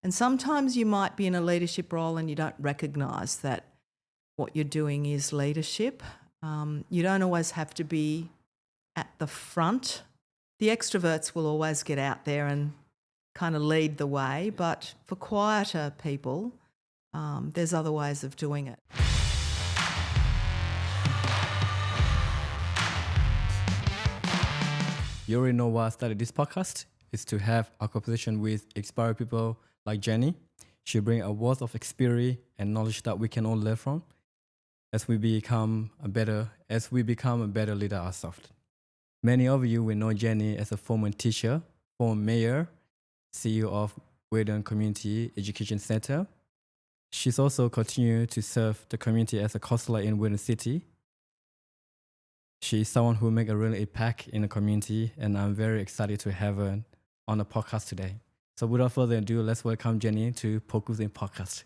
And sometimes you might be in a leadership role and you don't recognise that what you're doing is leadership. You don't always have to be at the front. The extroverts will always get out there and kind of lead the way, but for quieter people, there's other ways of doing it. You already know why I started this podcast, is to have a conversation with inspired people like Jennie. She brings a wealth of experience and knowledge that we can all learn from as we become a better leader ourselves. Many of you will know Jennie as a former teacher, former mayor, CEO of Wyndham Community Education Center. She's also continued to serve the community as a councillor in Wyndham City. She is someone who makes a real impact in the community, and I'm very excited to have her on the podcast today. So without further ado, let's welcome Jennie to Poekoothay podcast.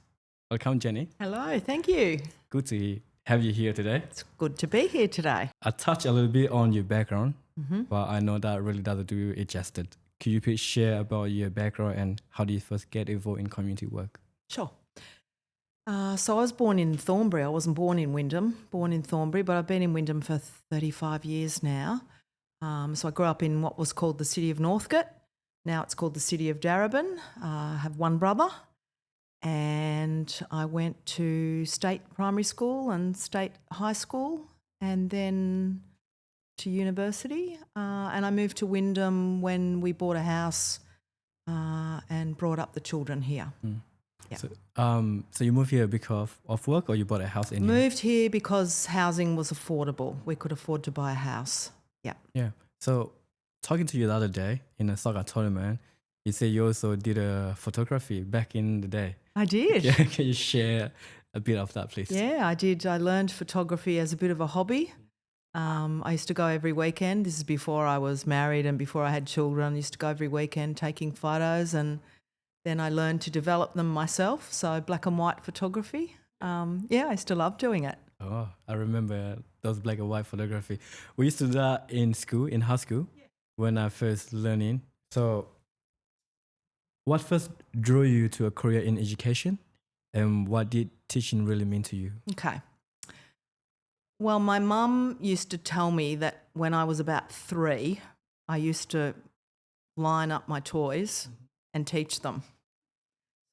Welcome, Jennie. Hello, thank you. Good to have you here today. It's good to be here today. I touched a little bit on your background, but I know that really doesn't do it justice. Could you please share about your background and how did you first get involved in community work? Sure. So I was born in Thornbury. I wasn't born in Wyndham, born in Thornbury, but I've been in Wyndham for 35 years now. So I grew up in what was called the city of Northcote. Now it's called the city of Darebin. I have one brother, and I went to state primary school and state high school and then to university. And I moved to Wyndham when we bought a house and brought up the children here. Yeah. So you moved here because of work, or you bought a house in here? Moved here because housing was affordable. We could afford to buy a house. Yeah. Yeah. So talking to you the other day in a soccer tournament, you said you also did a photography back in the day. I did. Yeah, can you share a bit of that, please? Yeah, I did. I learned photography as a bit of a hobby. I used to go every weekend. This is before I was married and before I had children. I used to go every weekend taking photos, and then I learned to develop them myself. So black and white photography. Yeah, I still love doing it. Oh, I remember those black and white photography. We used to do that in school, in high school, when I first learning. So what first drew you to a career in education, and what did teaching really mean to you? Okay. Well, my mum used to tell me that when I was about 3, I used to line up my toys and teach them.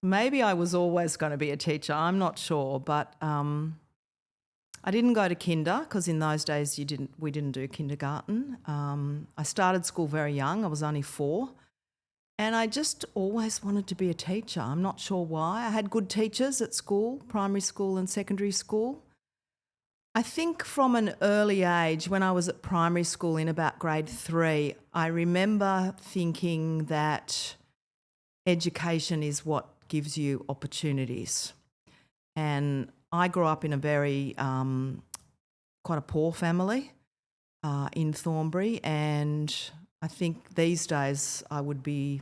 Maybe I was always going to be a teacher, I'm not sure, but I didn't go to kinder because in those days we didn't do kindergarten. I started school very young. I was only 4. And I just always wanted to be a teacher. I'm not sure why. I had good teachers at school, primary school and secondary school. I think from an early age, when I was at primary school in about grade 3, I remember thinking that education is what gives you opportunities. And I grew up in a very, quite a poor family in Thornbury, and I think these days I would be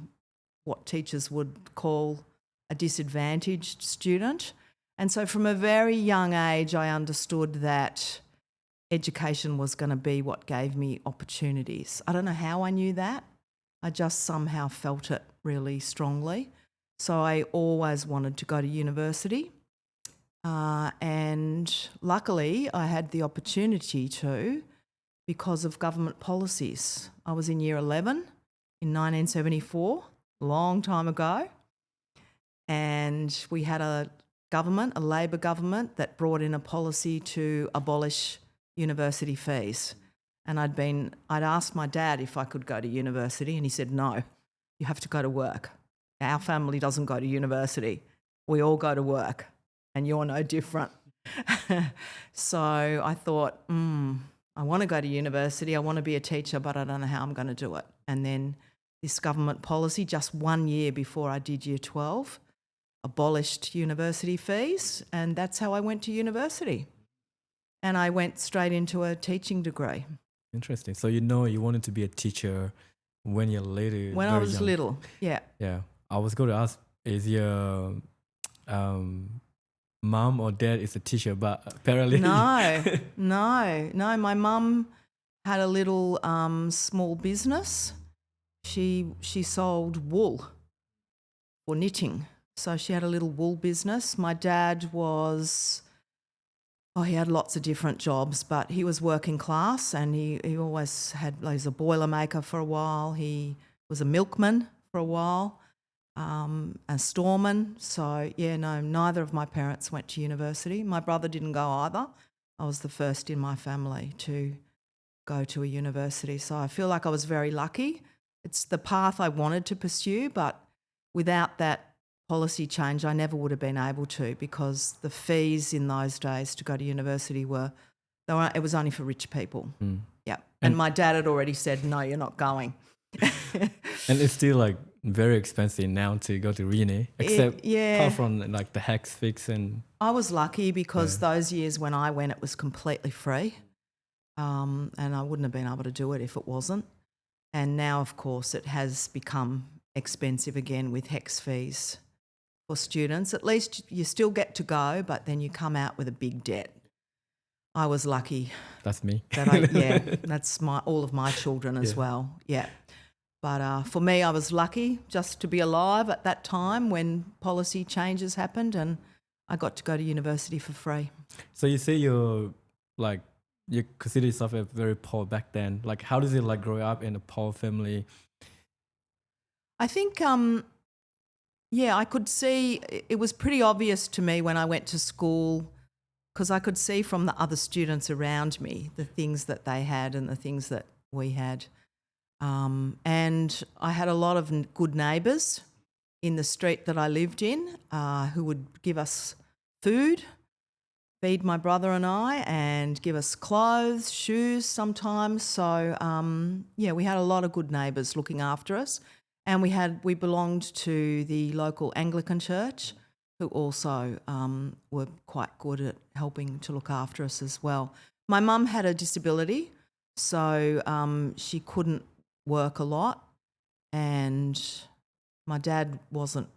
what teachers would call a disadvantaged student. And so from a very young age, I understood that education was going to be what gave me opportunities. I don't know how I knew that. I just somehow felt it really strongly. So I always wanted to go to university. And luckily, I had the opportunity to because of government policies. I was in year 11 in 1974, a long time ago, and we had a Labor government that brought in a policy to abolish university fees. And I'd asked my dad if I could go to university, and he said, no, you have to go to work. Our family doesn't go to university. We all go to work, and you're no different. So I thought, I want to go to university, I want to be a teacher, but I don't know how I'm going to do it. And then this government policy, just 1 year before I did year 12, abolished university fees, and that's how I went to university. And I went straight into a teaching degree. Interesting. So you wanted to be a teacher when you're later. When I was young. Little, yeah. Yeah. I was going to ask, is your mom or dad is a teacher, but apparently... No. My mum had a little small business. She sold wool for knitting. So she had a little wool business. My dad was, he had lots of different jobs, but he was working class, and he always had, he was a boilermaker for a while. He was a milkman for a while, a storeman. So, yeah, no, neither of my parents went to university. My brother didn't go either. I was the first in my family to go to a university. So I feel like I was very lucky. It's the path I wanted to pursue, but without that policy change, I never would have been able to, because the fees in those days to go to university it was only for rich people. Yeah. And my dad had already said, no, you're not going. And it's still like very expensive now to go to uni, except apart from like the HECS fix. And I was lucky because those years when I went, it was completely free. And I wouldn't have been able to do it if it wasn't. And now, of course, it has become expensive again with HECS fees for students. At least you still get to go, but then you come out with a big debt. I was lucky. That's me. That's all of my children as well. Yeah. But for me, I was lucky just to be alive at that time when policy changes happened, and I got to go to university for free. So you say you consider yourself a very poor back then. Like, how does it like grow up in a poor family? I think, I could see it was pretty obvious to me when I went to school, because I could see from the other students around me the things that they had and the things that we had. And I had a lot of good neighbours in the street that I lived in who would give us food, feed my brother and I, and give us clothes, shoes sometimes. So, we had a lot of good neighbours looking after us. And we belonged to the local Anglican church, who also were quite good at helping to look after us as well. My mum had a disability, so she couldn't work a lot, and my dad wasn't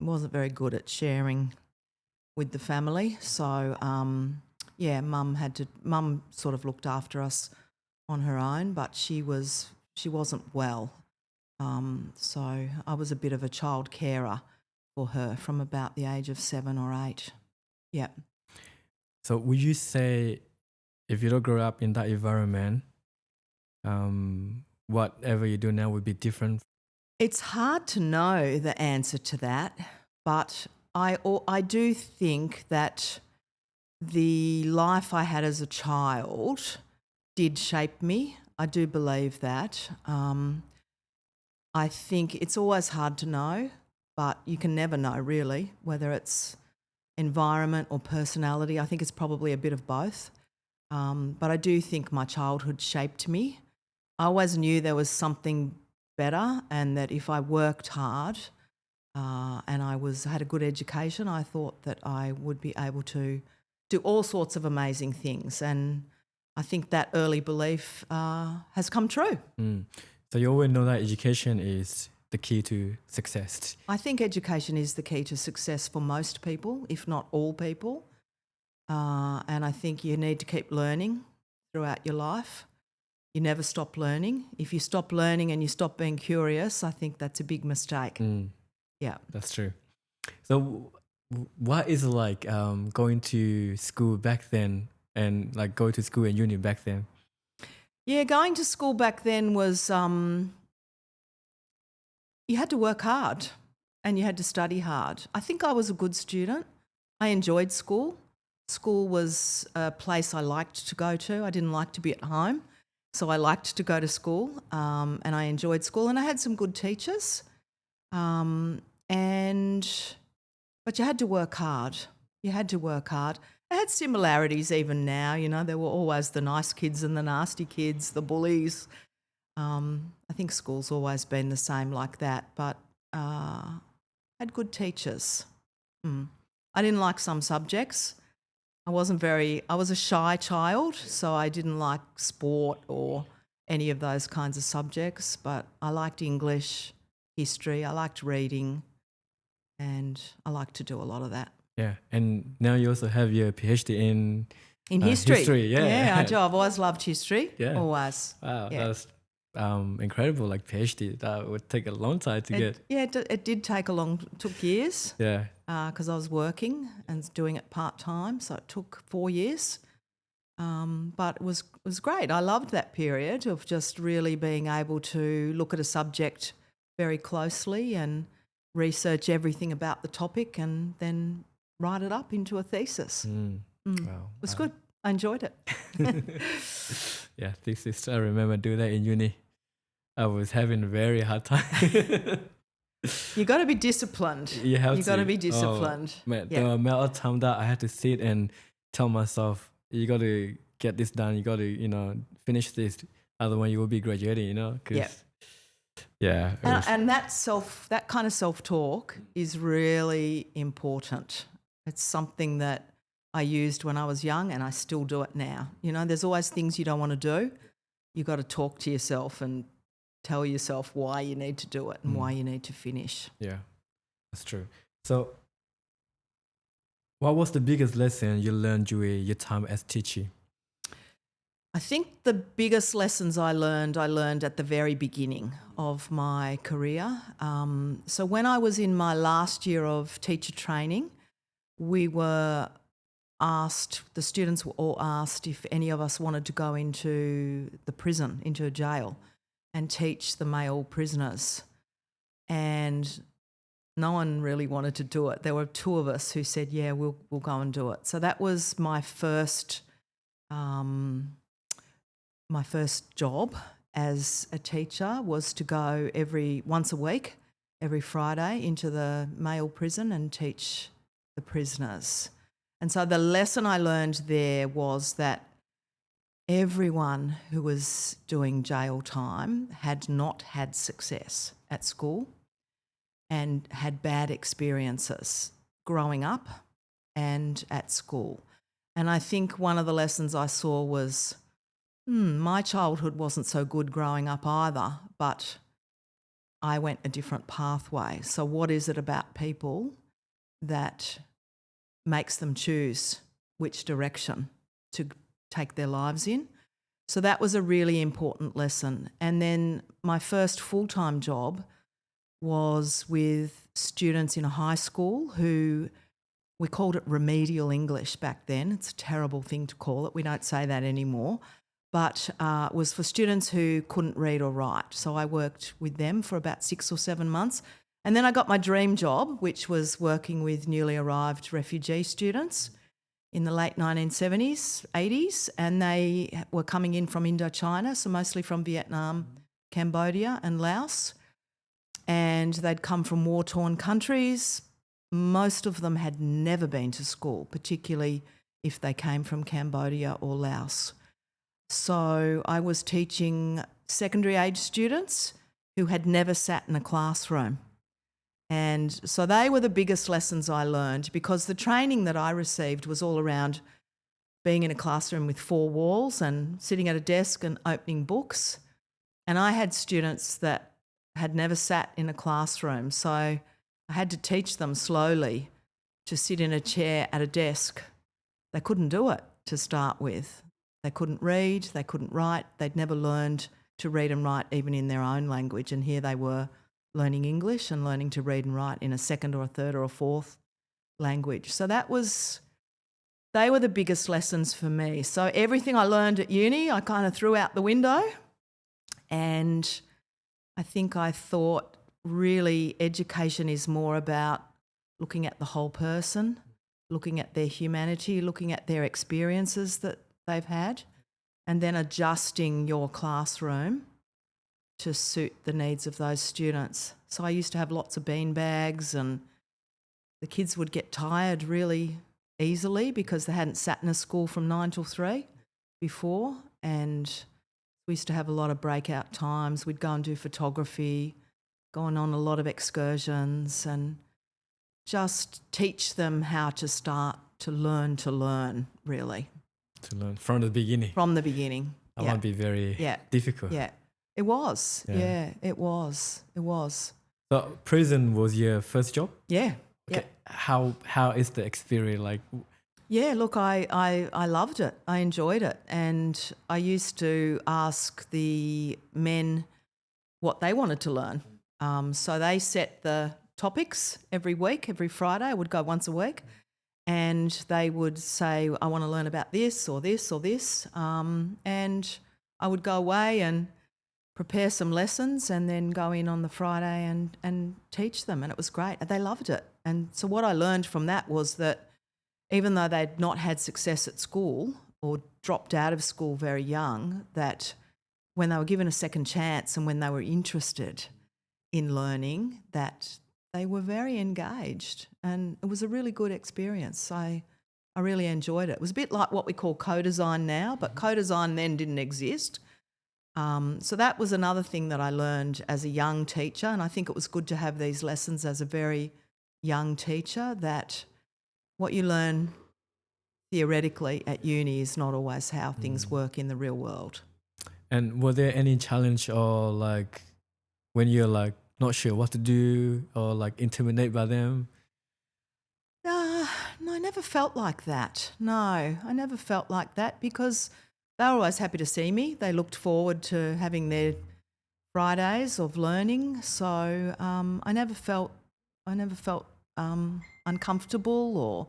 very good at sharing with the family. So mum sort of looked after us on her own, but she wasn't well. So I was a bit of a child carer for her from about the age of 7 or 8. Yeah. So would you say if you don't grow up in that environment, whatever you do now would be different? It's hard to know the answer to that, but I do think that the life I had as a child did shape me. I do believe that. I think it's always hard to know, but you can never know really, whether it's environment or personality. I think it's probably a bit of both. But I do think my childhood shaped me. I always knew there was something better, and that if I worked hard and I had a good education, I thought that I would be able to do all sorts of amazing things. And I think that early belief has come true. So you always know that education is the key to success. I think education is the key to success for most people, if not all people. And I think you need to keep learning throughout your life. You never stop learning. If you stop learning and you stop being curious, I think that's a big mistake. Yeah. That's true. So what is it like going to school back then, and like going to school and uni back then? Yeah, going to school back then was you had to work hard and you had to study hard. I think I was a good student. I enjoyed school. School was a place I liked to go to. I didn't like to be at home, so I liked to go to school, and I enjoyed school, and I had some good teachers. But you had to work hard. You had to work hard. I had similarities even now, there were always the nice kids and the nasty kids, the bullies. I think school's always been the same like that, but had good teachers. I didn't like some subjects. I was a shy child, so I didn't like sport or any of those kinds of subjects, but I liked English, history, I liked reading, and I liked to do a lot of that. Yeah, and now you also have your PhD in history. History, yeah. Yeah, I do. I've always loved history. Yeah. Always. Wow, yeah. incredible, like PhD. That would take a long time to get. Yeah, it did take took years. Yeah. Because I was working and doing it part-time, so it took 4 years. But it was great. I loved that period of just really being able to look at a subject very closely and research everything about the topic and then write it up into a thesis. Wow. It was good. I enjoyed it. Yeah, thesis. I remember doing that in uni. I was having a very hard time. You got to be disciplined. You got to be disciplined. Man, there were amount of time that I had to sit and tell myself, you got to get this done. You got to, finish this. Otherwise, you will be graduating, Yeah. And that kind of self-talk is really important. It's something that I used when I was young and I still do it now. There's always things you don't want to do. You got to talk to yourself and tell yourself why you need to do it and why you need to finish. Yeah, that's true. So what was the biggest lesson you learned during your time as teacher? I think the biggest lessons I learned at the very beginning of my career. So when I was in my last year of teacher training, the students were all asked if any of us wanted to go into the prison, into a jail, and teach the male prisoners. And no one really wanted to do it. There were 2 of us who said, yeah, we'll go and do it. So that was my first job as a teacher, was to go once a week, every Friday, into the male prison and teach the prisoners. And so the lesson I learned there was that everyone who was doing jail time had not had success at school and had bad experiences growing up and at school. And I think one of the lessons I saw was, my childhood wasn't so good growing up either, but I went a different pathway. So what is it about people that makes them choose which direction to take their lives in? So that was a really important lesson. And then my first full-time job was with students in a high school who, we called it remedial English back then. It's a terrible thing to call it. We don't say that anymore. But it was for students who couldn't read or write. So I worked with them for about 6 or 7 months. And then I got my dream job, which was working with newly arrived refugee students in the late 1970s, 80s, and they were coming in from Indochina, so mostly from Vietnam, Cambodia and Laos. And they'd come from war-torn countries. Most of them had never been to school, particularly if they came from Cambodia or Laos. So I was teaching secondary age students who had never sat in a classroom. And so they were the biggest lessons I learned, because the training that I received was all around being in a classroom with 4 walls and sitting at a desk and opening books. And I had students that had never sat in a classroom, so I had to teach them slowly to sit in a chair at a desk. They couldn't do it to start with. They couldn't read, they couldn't write, they'd never learned to read and write even in their own language, and here they were learning English and learning to read and write in a second or a third or a fourth language. So they were the biggest lessons for me. So everything I learned at uni, I kind of threw out the window, and I think I thought really education is more about looking at the whole person, looking at their humanity, looking at their experiences that they've had, and then adjusting your classroom to suit the needs of those students. So I used to have lots of bean bags, and the kids would get tired really easily because they hadn't sat in a school from 9 till 3 before, and we used to have a lot of breakout times. We'd go and do photography, going on a lot of excursions, and just teach them how to start to learn, really. To learn from the beginning. From the beginning. That might be very difficult. Yeah, it was. Yeah, it was. It was. So prison was your first job? Yeah. Okay. Yeah. How is the experience like? Yeah, look, I loved it. I enjoyed it. And I used to ask the men what they wanted to learn. So they set the topics every week, every Friday. I would go once a week. And they would say, I want to learn about this or this or this. And I would go away and prepare some lessons and then go in on the Friday and teach them. And it was great. They loved it. And so what I learned from that was that even though they'd not had success at school or dropped out of school very young, that when they were given a second chance and when they were interested in learning, that they were very engaged, and it was a really good experience. I really enjoyed it. It was a bit like what we call co-design now, but co-design then didn't exist. So that was another thing that I learned as a young teacher, and I think it was good to have these lessons as a very young teacher, that what you learn theoretically at uni is not always how things work in the real world. And were there any challenge or like when you're like not sure what to do or like intimidated by them? No, I never felt like that. No, I never felt like that because they were always happy to see me. They looked forward to having their Fridays of learning. So I never felt uncomfortable or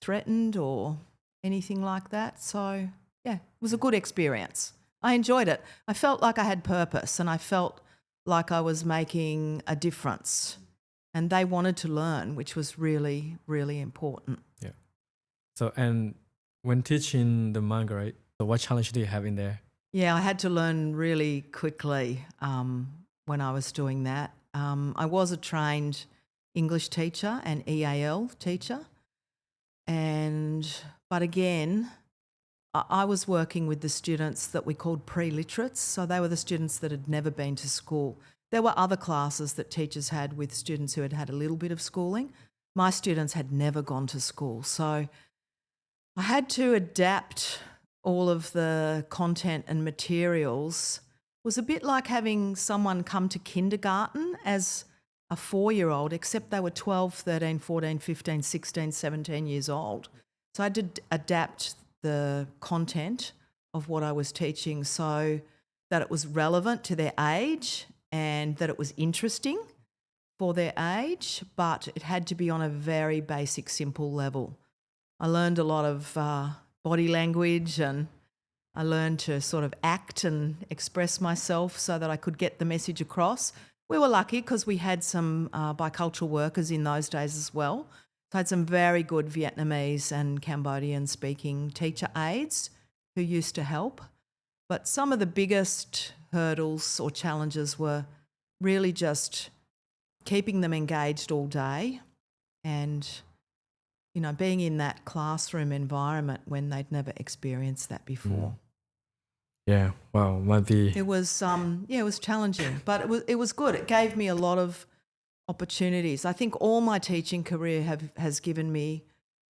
threatened or anything like that. So yeah, it was a good experience. I enjoyed it. I felt like I had purpose and I felt like I was making a difference, and they wanted to learn, which was really, really important. Yeah. So, and when teaching the manga, right? So what challenge do you have in there? Yeah, I had to learn really quickly when I was doing that. I was a trained English teacher and EAL teacher, but again, I was working with the students that we called pre-literates, so they were the students that had never been to school. There were other classes that teachers had with students who had had a little bit of schooling. My students had never gone to school, so I had to adapt all of the content and materials. It was a bit like having someone come to kindergarten as a 4-year-old, except they were 12, 13, 14, 15, 16, 17 years old. So I had to adapt the content of what I was teaching so that it was relevant to their age and that it was interesting for their age, but it had to be on a very basic, simple level. I learned a lot of body language, and I learned to sort of act and express myself so that I could get the message across. We were lucky because we had some bicultural workers in those days as well. So I had some very good Vietnamese and Cambodian speaking teacher aides who used to help. But some of the biggest hurdles or challenges were really just keeping them engaged all day and, you know, being in that classroom environment when they'd never experienced that before. Yeah, wow, might be. It was it was challenging, but it was good. It gave me a lot of opportunities. I think all my teaching career has given me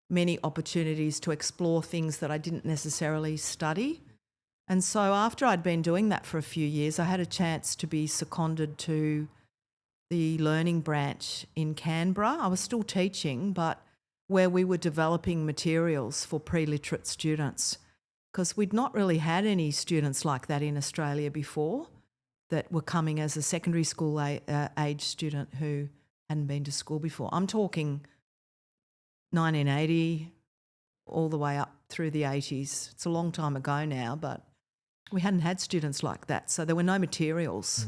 many opportunities to explore things that I didn't necessarily study. And so after I'd been doing that for a few years, I had a chance to be seconded to the learning branch in Canberra. I was still teaching, but where we were developing materials for pre-literate students, because we'd not really had any students like that in Australia before that were coming as a secondary school age student who hadn't been to school before. I'm talking 1980 all the way up through the 80s. It's a long time ago now, but we hadn't had students like that, so there were no materials.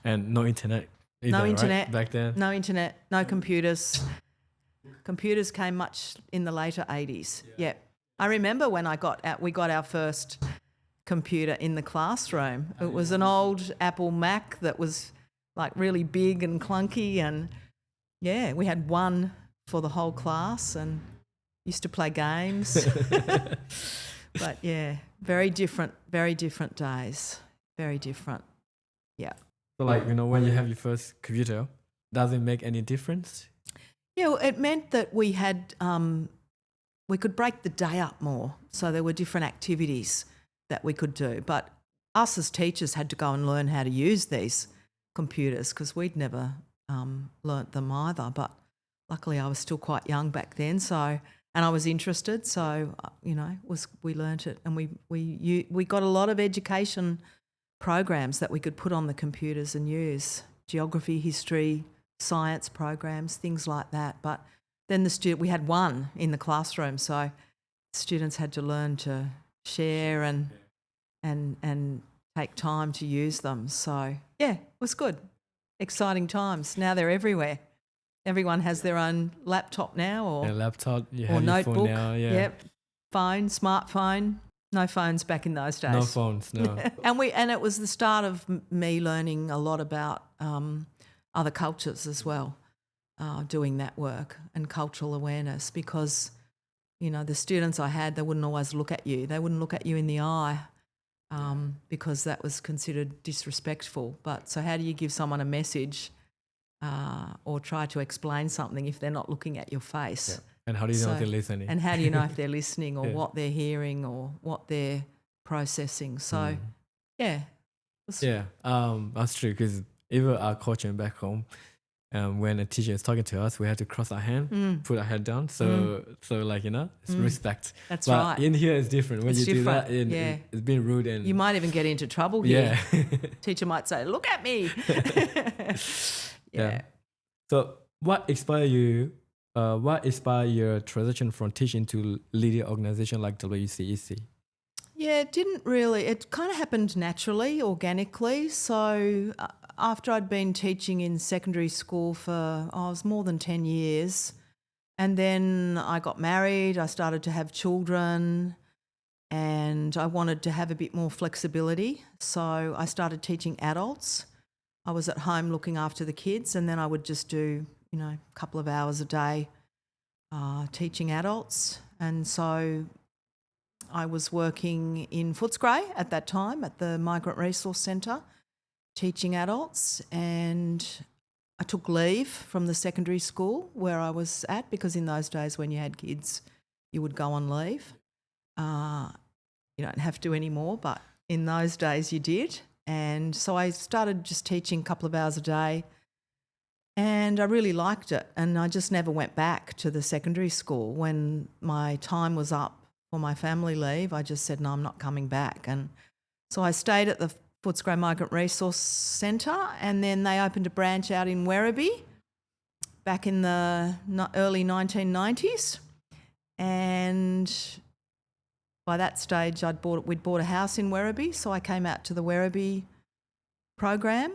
And no internet either, No internet. right? Back then? No internet, no computers. Computers came much in the later 80s. Yeah. I remember when we got our first computer in the classroom. It was an old Apple Mac that was like really big and clunky, and yeah, we had one for the whole class and used to play games. But yeah, very different days. Very different. Yeah. So like, you know, when you have your first computer, does it make any difference? Yeah, well, it meant that we had we could break the day up more. So there were different activities that we could do. But us as teachers had to go and learn how to use these computers because we'd never learnt them either. But luckily I was still quite young back then, so and I was interested, so we learnt it, and we got a lot of education programs that we could put on the computers and use, geography, history, science programs, things like that. But then we had one in the classroom, so students had to learn to share and take time to use them. So yeah, it was good. Exciting times. Now they're everywhere. Everyone has their own laptop now, or laptop, you or have your notebook. phone now, yeah. Yep. Phone, smartphone. No phones back in those days. No phones, no. And it was the start of me learning a lot about other cultures as well, doing that work and cultural awareness, because the students I had, they wouldn't always look at you. They wouldn't look at you in the eye because that was considered disrespectful. But so how do you give someone a message or try to explain something if they're not looking at your face? Yeah. And how do you know if they're listening? And how do you know if they're listening, or what they're hearing, or what they're processing? So, that's true, because even our culture back home, when a teacher is talking to us, we had to cross our hand, put our head down. So it's respect. That's but right. In here, it's different. When It's you different. do that, it's being rude, and you might even get into trouble here. Yeah. Teacher might say, "Look at me." Yeah. So, what inspired you? What inspired your transition from teaching to leading an organization like WCEC? Yeah, it didn't really. It kind of happened naturally, organically. So after I'd been teaching in secondary school for, it was more than 10 years, and then I got married, I started to have children, and I wanted to have a bit more flexibility. So I started teaching adults. I was at home looking after the kids, and then I would just do a couple of hours a day teaching adults. And so I was working in Footscray at that time at the Migrant Resource Centre, teaching adults, and I took leave from the secondary school where I was at, because in those days when you had kids you would go on leave. You don't have to anymore, but in those days you did. And so I started just teaching a couple of hours a day, and I really liked it, and I just never went back to the secondary school. When my time was up for my family leave, I just said, no, I'm not coming back. And so I stayed at the Footscray Migrant Resource Centre, and then they opened a branch out in Werribee back in the early 1990s. And by that stage we'd bought a house in Werribee, so I came out to the Werribee program,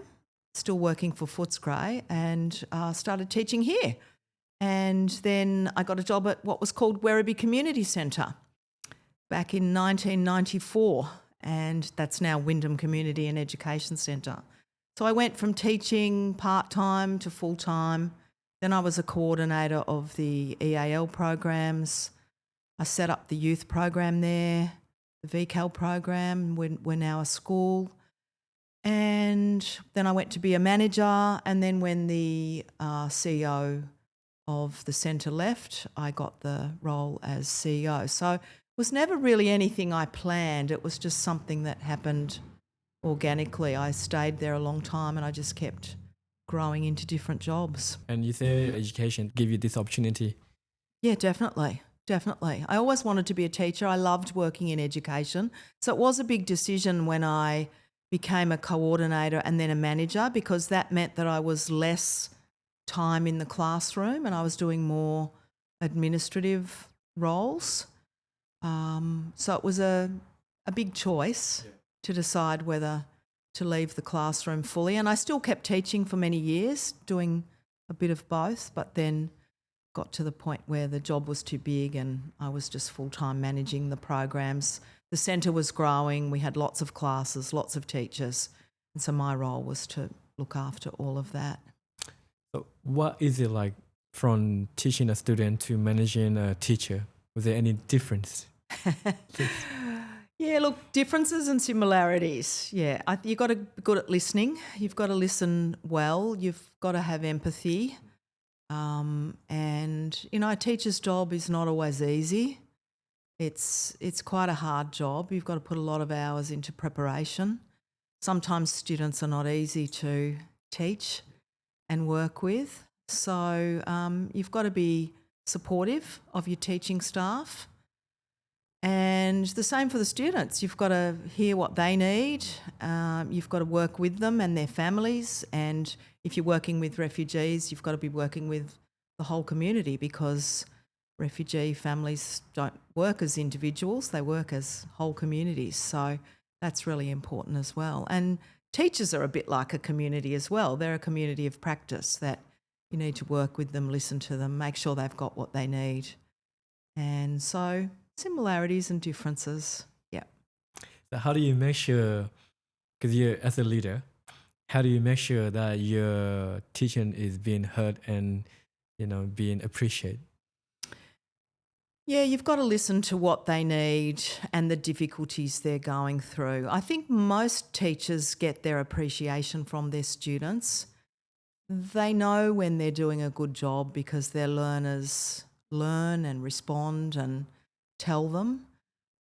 still working for Footscray, and started teaching here. And then I got a job at what was called Werribee Community Centre back in 1994, and that's now Wyndham Community and Education Centre. So I went from teaching part-time to full-time. Then I was a coordinator of the EAL programs. I set up the youth program there, the VCAL program. We're now a school. And then I went to be a manager, and then when the CEO of the centre left, I got the role as CEO. So it was never really anything I planned. It was just something that happened organically. I stayed there a long time, and I just kept growing into different jobs. And you say education gave you this opportunity? Yeah, definitely. I always wanted to be a teacher. I loved working in education. So it was a big decision when I became a coordinator and then a manager, because that meant that I was less time in the classroom and I was doing more administrative roles. So it was a big choice to decide whether to leave the classroom fully. And I still kept teaching for many years, doing a bit of both, but then got to the point where the job was too big and I was just full-time managing the programs. The centre was growing. We had lots of classes, lots of teachers. And so my role was to look after all of that. So what is it like from teaching a student to managing a teacher? Was there any difference? Yeah, look, differences and similarities. Yeah, you've got to be good at listening. You've got to listen well. You've got to have empathy. And, a teacher's job is not always easy. It's quite a hard job. You've got to put a lot of hours into preparation. Sometimes students are not easy to teach and work with. So you've got to be supportive of your teaching staff. And the same for the students. You've got to hear what they need. You've got to work with them and their families. And if you're working with refugees, you've got to be working with the whole community, because refugee families don't work as individuals, they work as whole communities. So that's really important as well. And teachers are a bit like a community as well. They're a community of practice that you need to work with them, listen to them, make sure they've got what they need. And so similarities and differences, yeah. So how do you make sure, because you're as a leader, how do you make sure that your teaching is being heard and, being appreciated? Yeah, you've got to listen to what they need and the difficulties they're going through. I think most teachers get their appreciation from their students. They know when they're doing a good job because their learners learn and respond and tell them.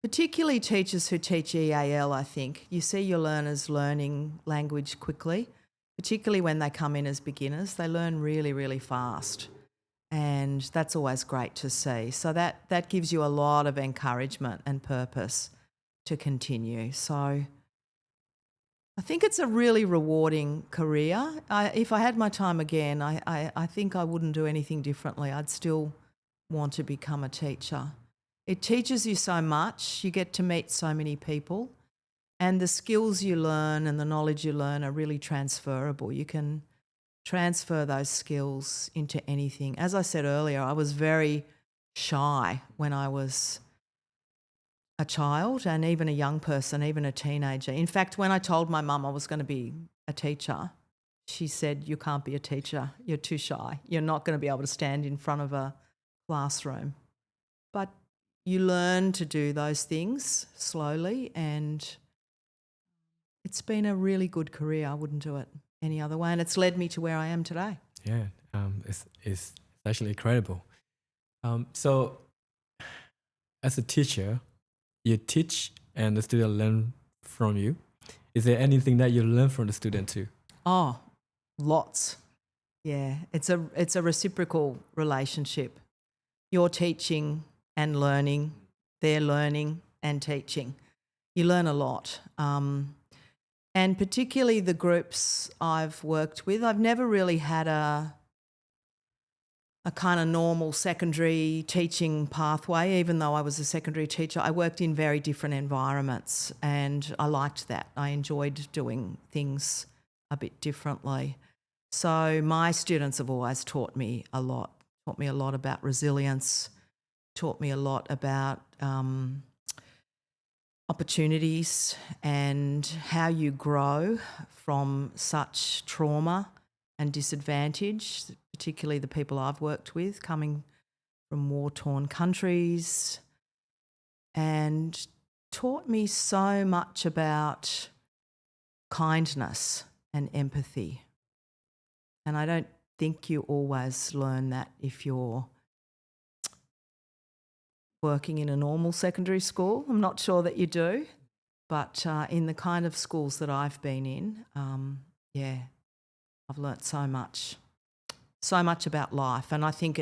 Particularly teachers who teach EAL, I think. You see your learners learning language quickly, particularly when they come in as beginners. They learn really, really fast. And that's always great to see. So that gives you a lot of encouragement and purpose to continue. So I think it's a really rewarding career. If I had my time again, I think I wouldn't do anything differently. I'd still want to become a teacher. It teaches you so much. You get to meet so many people, and the skills you learn and the knowledge you learn are really transferable. You can transfer those skills into anything. As I said earlier, I was very shy when I was a child, and even a young person, even a teenager. In fact, when I told my mum I was going to be a teacher, she said, "You can't be a teacher. You're too shy. You're not going to be able to stand in front of a classroom." But you learn to do those things slowly, and it's been a really good career. I wouldn't do it any other way, and it's led me to where I am today. Yeah, it's actually incredible. So, as a teacher, you teach and the student learn from you. Is there anything that you learn from the student too? Oh, lots. Yeah, it's a reciprocal relationship. You're teaching and learning, they're learning and teaching. You learn a lot. And particularly the groups I've worked with, I've never really had a kind of normal secondary teaching pathway. Even though I was a secondary teacher, I worked in very different environments, and I liked that. I enjoyed doing things a bit differently. So my students have always taught me a lot about resilience, taught me a lot about opportunities and how you grow from such trauma and disadvantage, particularly the people I've worked with coming from war-torn countries, and taught me so much about kindness and empathy. And I don't think you always learn that if you're working in a normal secondary school. I'm not sure that you do, but in the kind of schools that I've been in, I've learnt so much about life. And I think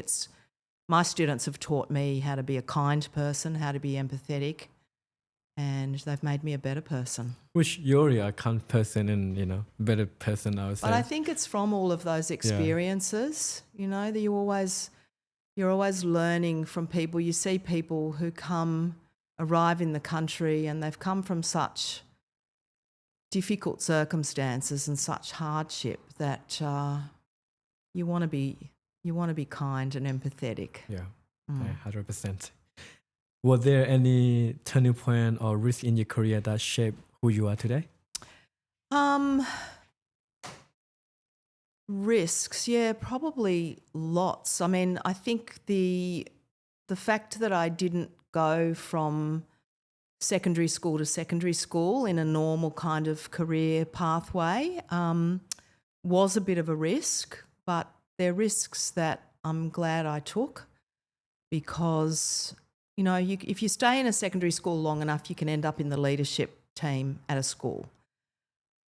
my students have taught me how to be a kind person, how to be empathetic, and they've made me a better person. Which you're already a kind person and, better person, I would say. But I think it's from all of those experiences, that you're always learning from people. You see people who arrive in the country, and they've come from such difficult circumstances and such hardship that you want to be kind and empathetic. Yeah, 100%. Was there any turning point or risk in your career that shaped who you are today? Risks, yeah, probably lots. I mean, I think the fact that I didn't go from secondary school to secondary school in a normal kind of career pathway was a bit of a risk, but they're risks that I'm glad I took, because, if you stay in a secondary school long enough, you can end up in the leadership team at a school.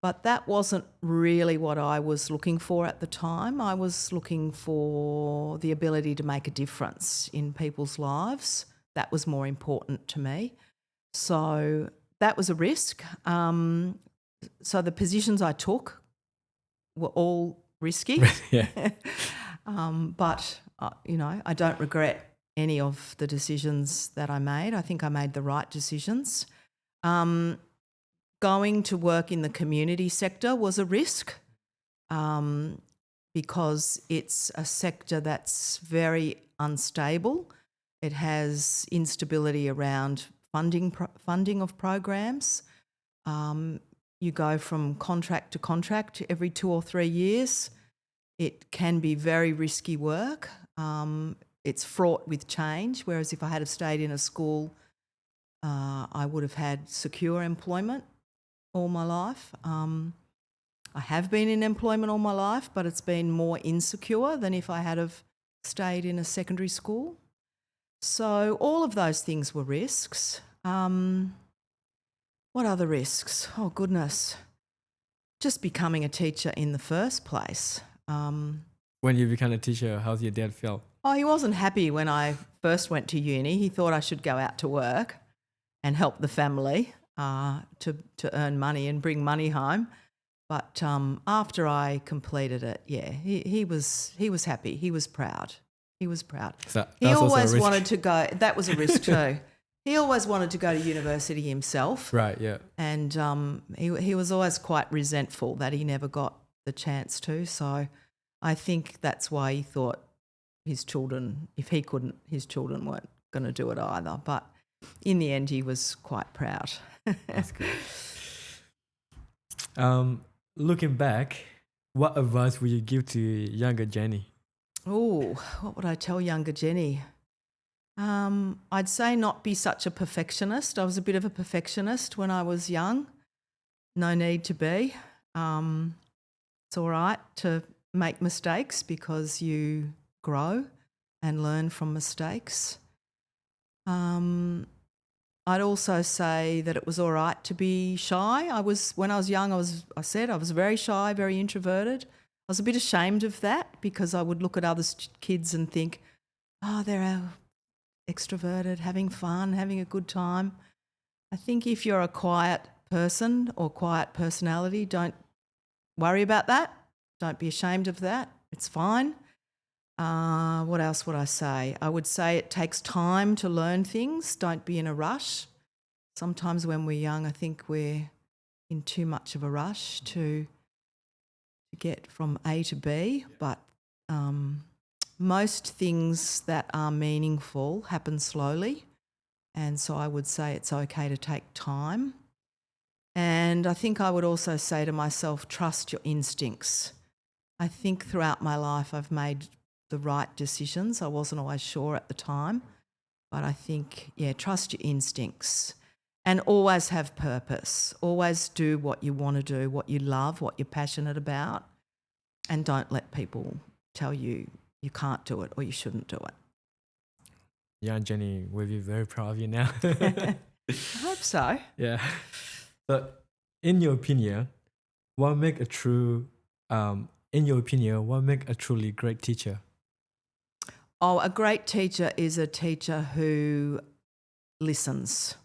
But that wasn't really what I was looking for at the time. I was looking for the ability to make a difference in people's lives. That was more important to me. So that was a risk. So the positions I took were all risky. Yeah. But, I don't regret any of the decisions that I made. I think I made the right decisions. Going to work in the community sector was a risk because it's a sector that's very unstable. It has instability around funding of programs. You go from contract to contract every 2 or 3 years. It can be very risky work. It's fraught with change, whereas if I had have stayed in a school, I would have had secure employment all my life. I have been in employment all my life, but it's been more insecure than if I had have stayed in a secondary school. So all of those things were risks. What other risks? Oh, goodness. Just becoming a teacher in the first place. When you became a teacher, how's your dad feel? Oh, he wasn't happy when I first went to uni. He thought I should go out to work and help the family to earn money and bring money home. But after I completed it, yeah, he was happy. He was proud. He was proud. So He that's also a always risk. wanted to go. That was a risk too. He always wanted to go to university himself. Right, yeah. And he was always quite resentful that he never got the chance to. So I think that's why he thought his children, if he couldn't, his children weren't going to do it either. But in the end, he was quite proud. That's good. Looking back, what advice would you give to younger Jennie? Oh, what would I tell younger Jennie? I'd say not be such a perfectionist. I was a bit of a perfectionist when I was young. No need to be. It's all right to make mistakes because you grow and learn from mistakes. I'd also say that it was all right to be shy. When I was young, I was very shy, very introverted. I was a bit ashamed of that because I would look at other kids and think, oh, they're extroverted, having fun, having a good time. I think if you're a quiet person or quiet personality, don't worry about that. Don't be ashamed of that. It's fine. What else would I say? I would say it takes time to learn things. Don't be in a rush. Sometimes when we're young, I think we're in too much of a rush to get from A to B, but most things that are meaningful happen slowly, and so I would say it's okay to take time. And I think I would also say to myself, trust your instincts. I think throughout my life I've made the right decisions. I wasn't always sure at the time, but I think, trust your instincts and always have purpose. Always do what you want to do, what you love, what you're passionate about, and don't let people tell you you can't do it or you shouldn't do it. Yeah, Jennie, we'll be very proud of you now. I hope so. Yeah. So, in your opinion, what make a truly great teacher? Oh, a great teacher is a teacher who listens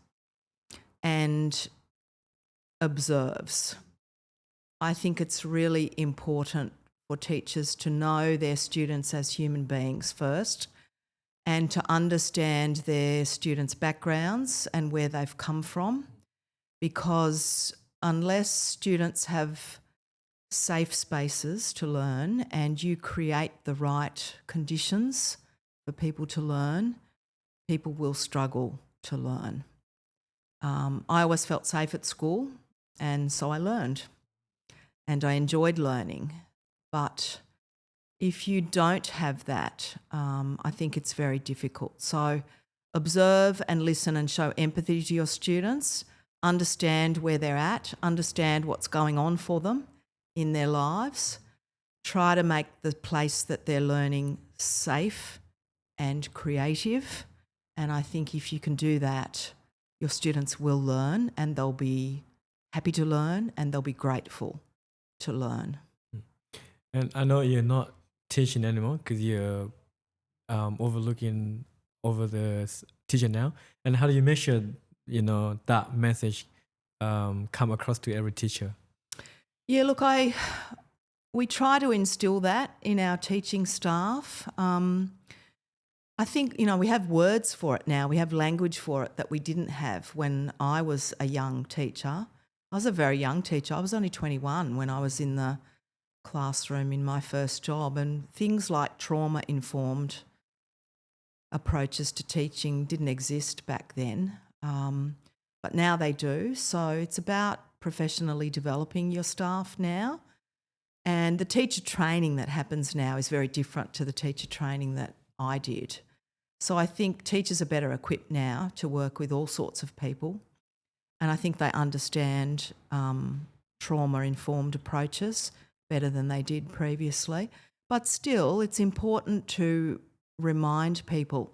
and observes. I think it's really important for teachers to know their students as human beings first and to understand their students' backgrounds and where they've come from, because unless students have safe spaces to learn and you create the right conditions for people to learn, people will struggle to learn. I always felt safe at school, and so I learned and I enjoyed learning. But if you don't have that, I think it's very difficult. So observe and listen and show empathy to your students, understand where they're at, understand what's going on for them in their lives, try to make the place that they're learning safe and creative. And I think if you can do that, your students will learn and they'll be happy to learn and they'll be grateful to learn. And I know you're not teaching anymore because you're overlooking over the teacher now. And how do you make sure, that message come across to every teacher? Yeah, look, we try to instill that in our teaching staff. I think, we have words for it now. We have language for it that we didn't have when I was a young teacher. I was a very young teacher. I was only 21 when I was in the classroom in my first job, and things like trauma-informed approaches to teaching didn't exist back then, but now they do. So it's about professionally developing your staff now. And the teacher training that happens now is very different to the teacher training that I did. So I think teachers are better equipped now to work with all sorts of people. And I think they understand trauma-informed approaches better than they did previously. But still, it's important to remind people.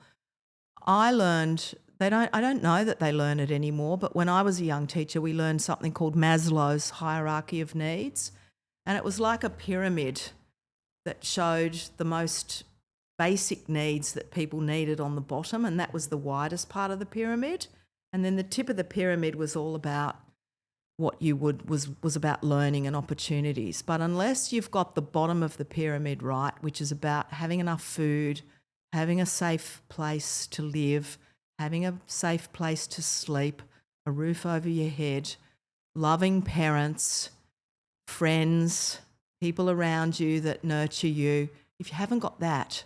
I don't know that they learn it anymore, but when I was a young teacher, we learned something called Maslow's hierarchy of needs. And it was like a pyramid that showed the most basic needs that people needed on the bottom, and that was the widest part of the pyramid. And then the tip of the pyramid was all about what was about learning and opportunities. But unless you've got the bottom of the pyramid right, which is about having enough food, having a safe place to live, having a safe place to sleep, a roof over your head, loving parents, friends, people around you that nurture you, if you haven't got that,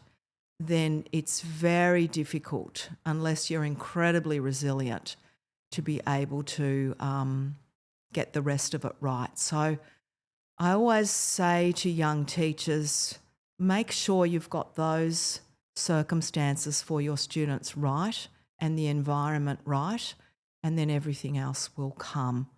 then it's very difficult, unless you're incredibly resilient, to be able to get the rest of it right. So I always say to young teachers, make sure you've got those circumstances for your students right and the environment right, and then everything else will come,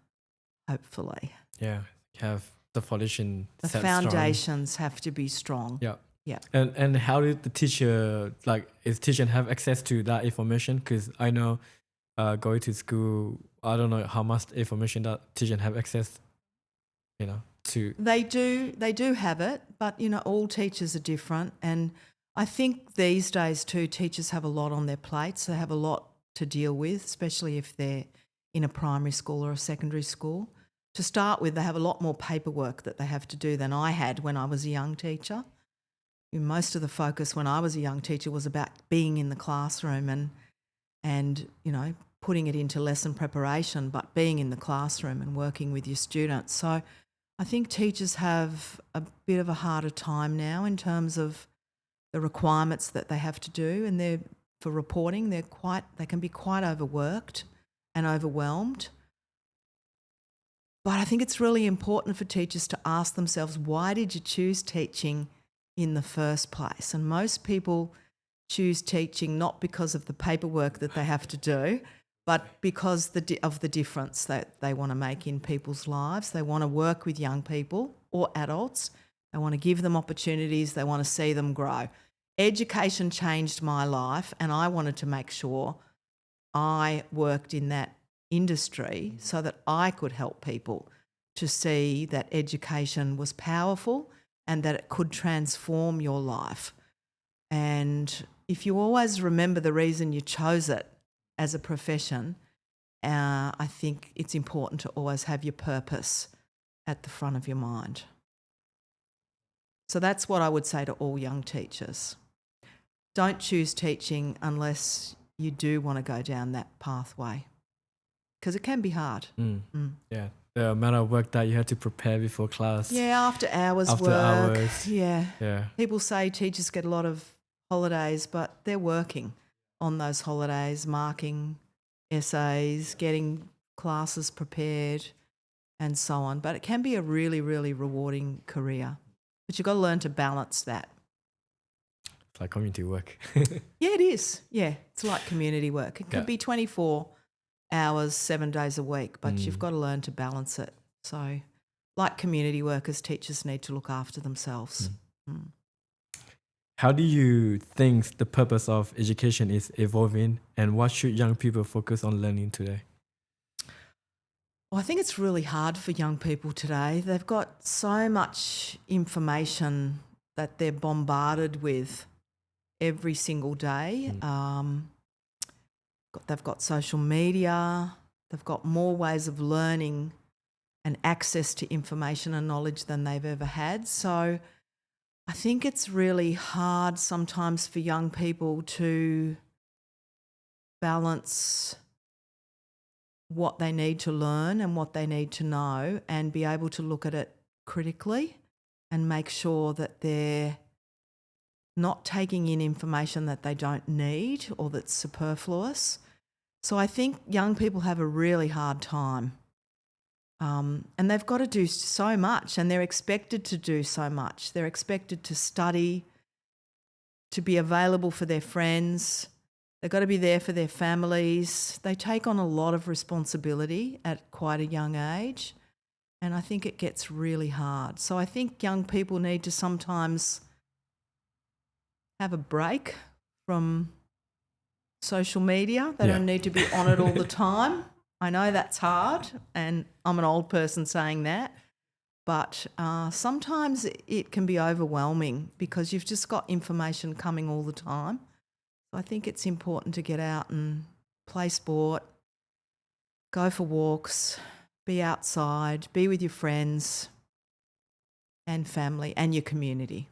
hopefully. Yeah, have the foundation The set foundations have to be strong. strong. Yeah. And how did the teacher, is teacher have access to that information? Because I know going to school, I don't know how much information that teacher have access, to. They do have it, but all teachers are different, and I think these days too, teachers have a lot on their plates. They have a lot to deal with, especially if they're in a primary school or a secondary school. To start with, they have a lot more paperwork that they have to do than I had when I was a young teacher. Most of the focus when I was a young teacher was about being in the classroom and putting it into lesson preparation, but being in the classroom and working with your students. So I think teachers have a bit of a harder time now in terms of the requirements that they have to do, and for reporting, they can be quite overworked and overwhelmed. But I think it's really important for teachers to ask themselves, why did you choose teaching in the first place? And most people choose teaching not because of the paperwork that they have to do, but because of the difference that they want to make in people's lives. They want to work with young people or adults. They want to give them opportunities. They want to see them grow. Education changed my life, and I wanted to make sure I worked in that industry so that I could help people to see that education was powerful and that it could transform your life. And if you always remember the reason you chose it as a profession, I think it's important to always have your purpose at the front of your mind. So that's what I would say to all young teachers. Don't choose teaching unless you do want to go down that pathway, because it can be hard. Yeah, the amount of work that you had to prepare before class. Yeah, after hours work. Yeah. People say teachers get a lot of holidays, but they're working on those holidays, marking essays, getting classes prepared and so on. But it can be a really, really rewarding career. But you've got to learn to balance that. It's like community work. Yeah, it is. Yeah, it's like community work. It could be 24 hours, 7 days a week, but you've got to learn to balance it. So like community workers, teachers need to look after themselves. How do you think the purpose of education is evolving, and what should young people focus on learning today? Well, I think it's really hard for young people today. They've got so much information that they're bombarded with every single day. They've got social media. They've got more ways of learning and access to information and knowledge than they've ever had. So I think it's really hard sometimes for young people to balance what they need to learn and what they need to know and be able to look at it critically and make sure that they're not taking in information that they don't need or that's superfluous. So I think young people have a really hard time. And they've got to do so much, and they're expected to do so much. They're expected to study, to be available for their friends. They've got to be there for their families. They take on a lot of responsibility at quite a young age, and I think it gets really hard. So I think young people need to sometimes have a break from social media. They don't need to be on it all the time. I know that's hard, and I'm an old person saying that, but sometimes it can be overwhelming because you've just got information coming all the time. So I think it's important to get out and play sport, go for walks, be outside, be with your friends and family and your community.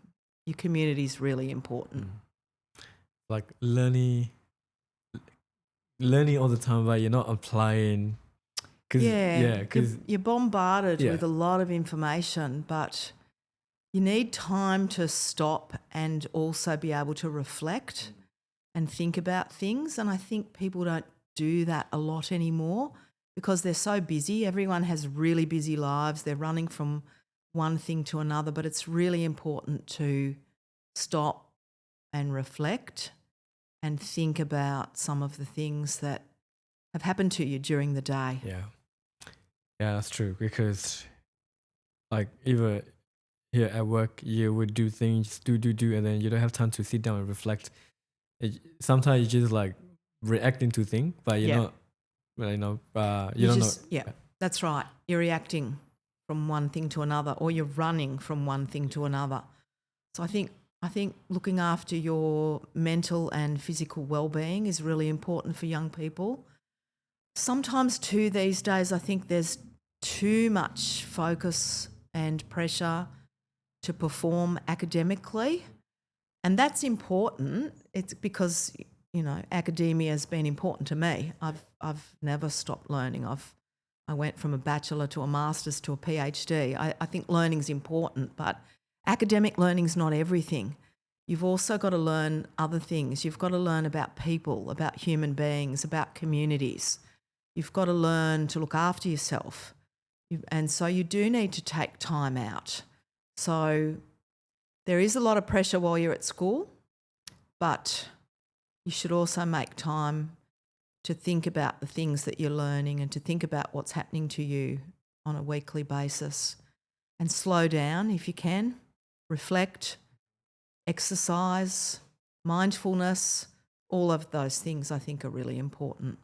Your community is really important. Like learning all the time, but you're not applying. Because you're bombarded with a lot of information, but you need time to stop and also be able to reflect and think about things. And I think people don't do that a lot anymore because they're so busy. Everyone has really busy lives. They're running from one thing to another, but it's really important to stop and reflect and think about some of the things that have happened to you during the day. Yeah, that's true. Because like even here at work, you would do things, do, and then you don't have time to sit down and reflect. Sometimes you just like reacting to things, but you're not, you don't know. Yeah, that's right. You're reacting from one thing to another, or you're running from one thing to another. So I think looking after your mental and physical well-being is really important for young people. Sometimes too these days I think there's too much focus and pressure to perform academically, and that's important. It's because, you know, academia has been important to me. I've never stopped learning. I went from a bachelor to a master's to a PhD. I think learning's important, but academic learning's not everything. You've also got to learn other things. You've got to learn about people, about human beings, about communities. You've got to learn to look after yourself. And so you do need to take time out. So there is a lot of pressure while you're at school, but you should also make time to think about the things that you're learning and to think about what's happening to you on a weekly basis, and slow down if you can, reflect, exercise, mindfulness, all of those things I think are really important.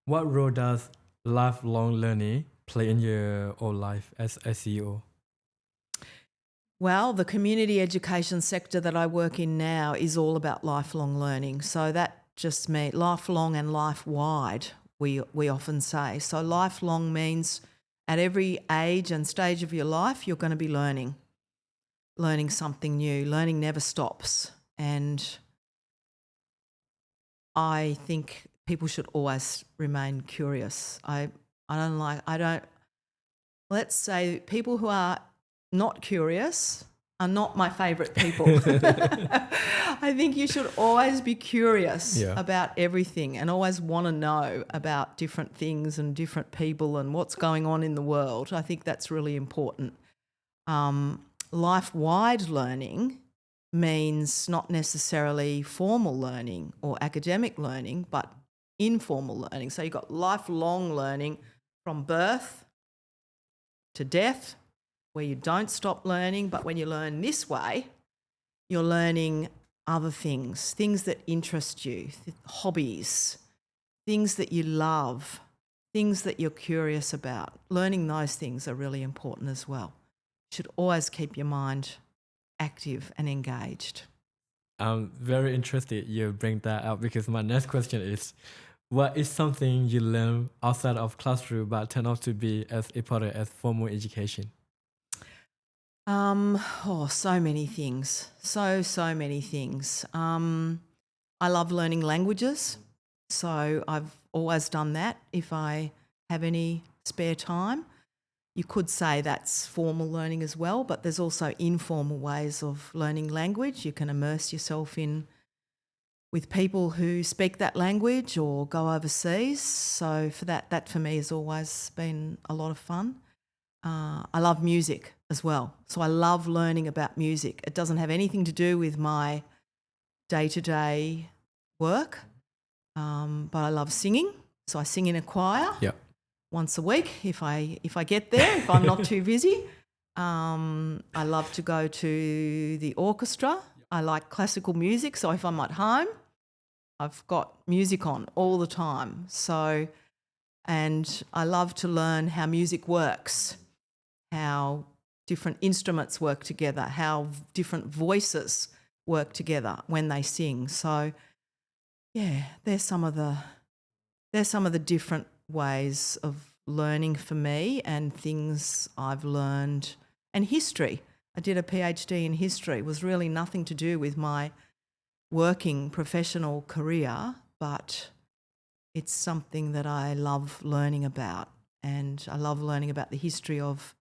What role does lifelong learning play in your own life as a CEO? Well, the community education sector that I work in now is all about lifelong learning. So that just means lifelong and life-wide, we often say. So lifelong means at every age and stage of your life, you're going to be learning something new. Learning never stops. And I think people should always remain curious. Let's say people who are not curious are not my favourite people. I think you should always be curious about everything and always want to know about different things and different people and what's going on in the world. I think that's really important. Life-wide learning means not necessarily formal learning or academic learning, but informal learning. So you've got lifelong learning from birth to death, where you don't stop learning, but when you learn this way, you're learning other things that interest you, hobbies, things that you love, things that you're curious about. Learning those things are really important as well. You should always keep your mind active and engaged. I'm very interested you bring that up because my next question is, what is something you learn outside of classroom but turn out to be as important as formal education? So many things. So many things. I love learning languages, so I've always done that if I have any spare time. You could say that's formal learning as well, but there's also informal ways of learning language. You can immerse yourself in with people who speak that language or go overseas. So for that for me has always been a lot of fun. I love music as well. So I love learning about music. It doesn't have anything to do with my day-to-day work, but I love singing. So I sing in a choir. Yeah. Once a week if I get there, if I'm not too busy. I love to go to the orchestra. I like classical music, so if I'm at home, I've got music on all the time. So, and I love to learn how music works, how different instruments work together, how different voices work together when they sing. So, yeah, there's some of the different ways of learning for me and things I've learned. And history. I did a PhD in history. It was really nothing to do with my working professional career, but it's something that I love learning about. And I love learning about the history of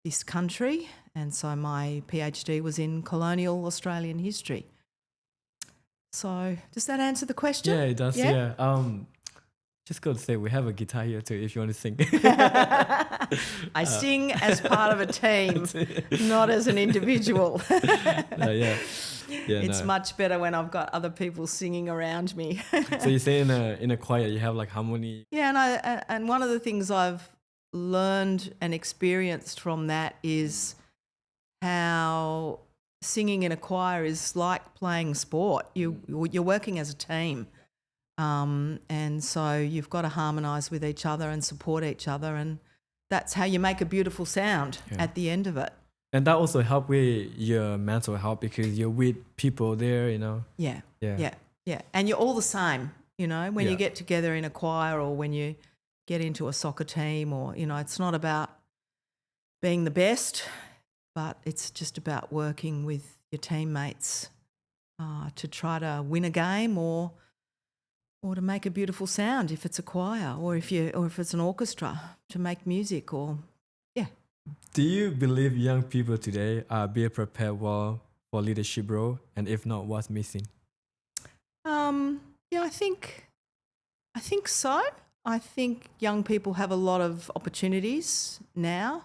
this country. And so my PhD was in colonial Australian history. So does that answer the question? Yeah, it does. Yeah. Just got to say, we have a guitar here too if you want to sing. I sing as part of a team, not as an individual. Yeah. It's much better when I've got other people singing around me. So you say in a choir you have like harmony. Yeah, and one of the things I've learned and experienced from that is how singing in a choir is like playing sport. You're working as a team. And so you've got to harmonise with each other and support each other, and that's how you make a beautiful sound at the end of it. And that also help with your mental health because you're with people there, you know. Yeah. And you're all the same, you know, when you get together in a choir or when you get into a soccer team or, you know, it's not about being the best, but it's just about working with your teammates to try to win a game or to make a beautiful sound if it's a choir or if it's an orchestra to make music or. Do you believe young people today are being prepared well for leadership role, and if not, what's missing? I think so. I think young people have a lot of opportunities now,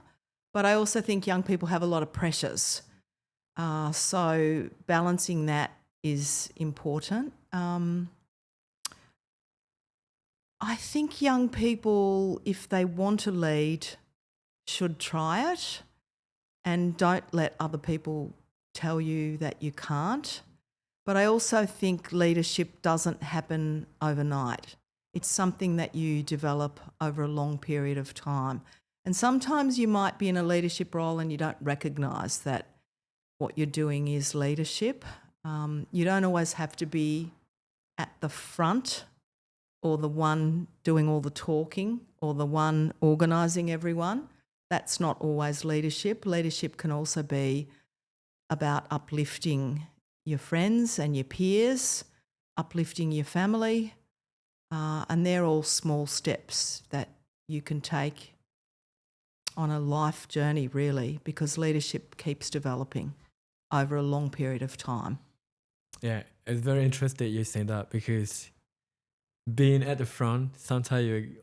but I also think young people have a lot of pressures. So balancing that is important. I think young people, if they want to lead, should try it and don't let other people tell you that you can't. But I also think leadership doesn't happen overnight. It's something that you develop over a long period of time. And sometimes you might be in a leadership role and you don't recognise that what you're doing is leadership. You don't always have to be at the front or the one doing all the talking or the one organising everyone. That's not always leadership. Leadership can also be about uplifting your friends and your peers, uplifting your family, and they're all small steps that you can take on a life journey, really, because leadership keeps developing over a long period of time. Yeah, it's very interesting you saying that because being at the front, sometimes you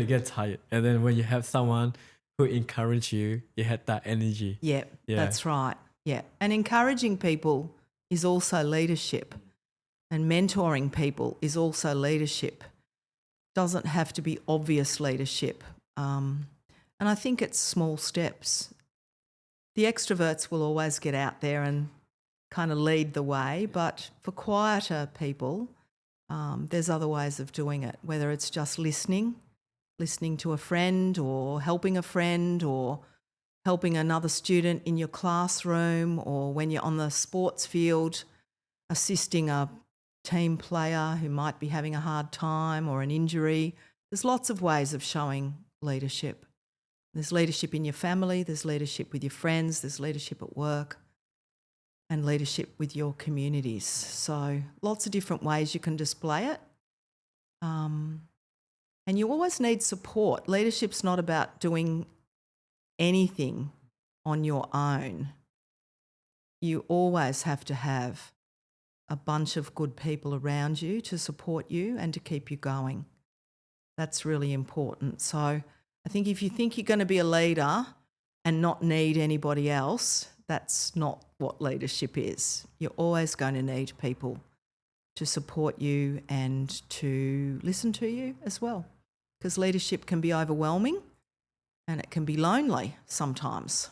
get tired, and then when you have someone who encourage you, you had that energy. Yeah, that's right. Yeah, and encouraging people is also leadership, and mentoring people is also leadership. Doesn't have to be obvious leadership, and I think it's small steps. The extroverts will always get out there and kind of lead the way, but for quieter people, There's other ways of doing it, whether it's just listening to a friend or helping a friend or helping another student in your classroom, or when you're on the sports field, assisting a team player who might be having a hard time or an injury. There's lots of ways of showing leadership. There's leadership in your family, there's leadership with your friends, there's leadership at work, and leadership with your communities. So lots of different ways you can display it. And you always need support. Leadership's not about doing anything on your own. You always have to have a bunch of good people around you to support you and to keep you going. That's really important. So I think if you think you're going to be a leader and not need anybody else, that's not what leadership is. You're always going to need people to support you and to listen to you as well, because leadership can be overwhelming and it can be lonely sometimes.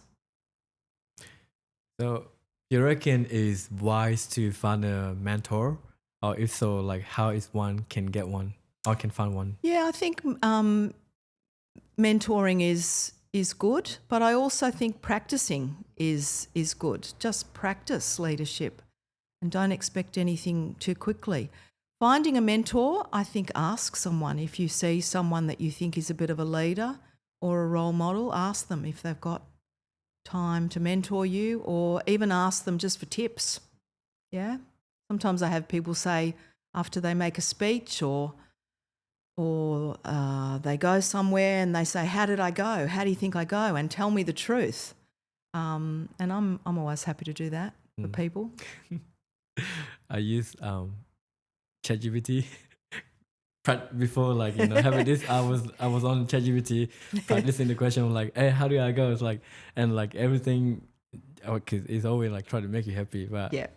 So you reckon is wise to find a mentor, or if so, like how is one can get one or can find one? Yeah, I think mentoring is good, but I also think practicing is good. Just practice leadership and don't expect anything too quickly. Finding a mentor, I think ask someone. If you see someone that you think is a bit of a leader or a role model, ask them if they've got time to mentor you, or even ask them just for tips. Yeah. Sometimes I have people say after they make a speech or they go somewhere and they say, "How did I go? How do you think I go?" And tell me the truth. And I'm always happy to do that for people. I use ChatGPT. Before, like, having this, I was on ChatGPT practicing the question, like, "Hey, how do I go?" It's like, and like everything, because it's always like try to make you happy. But Yeah.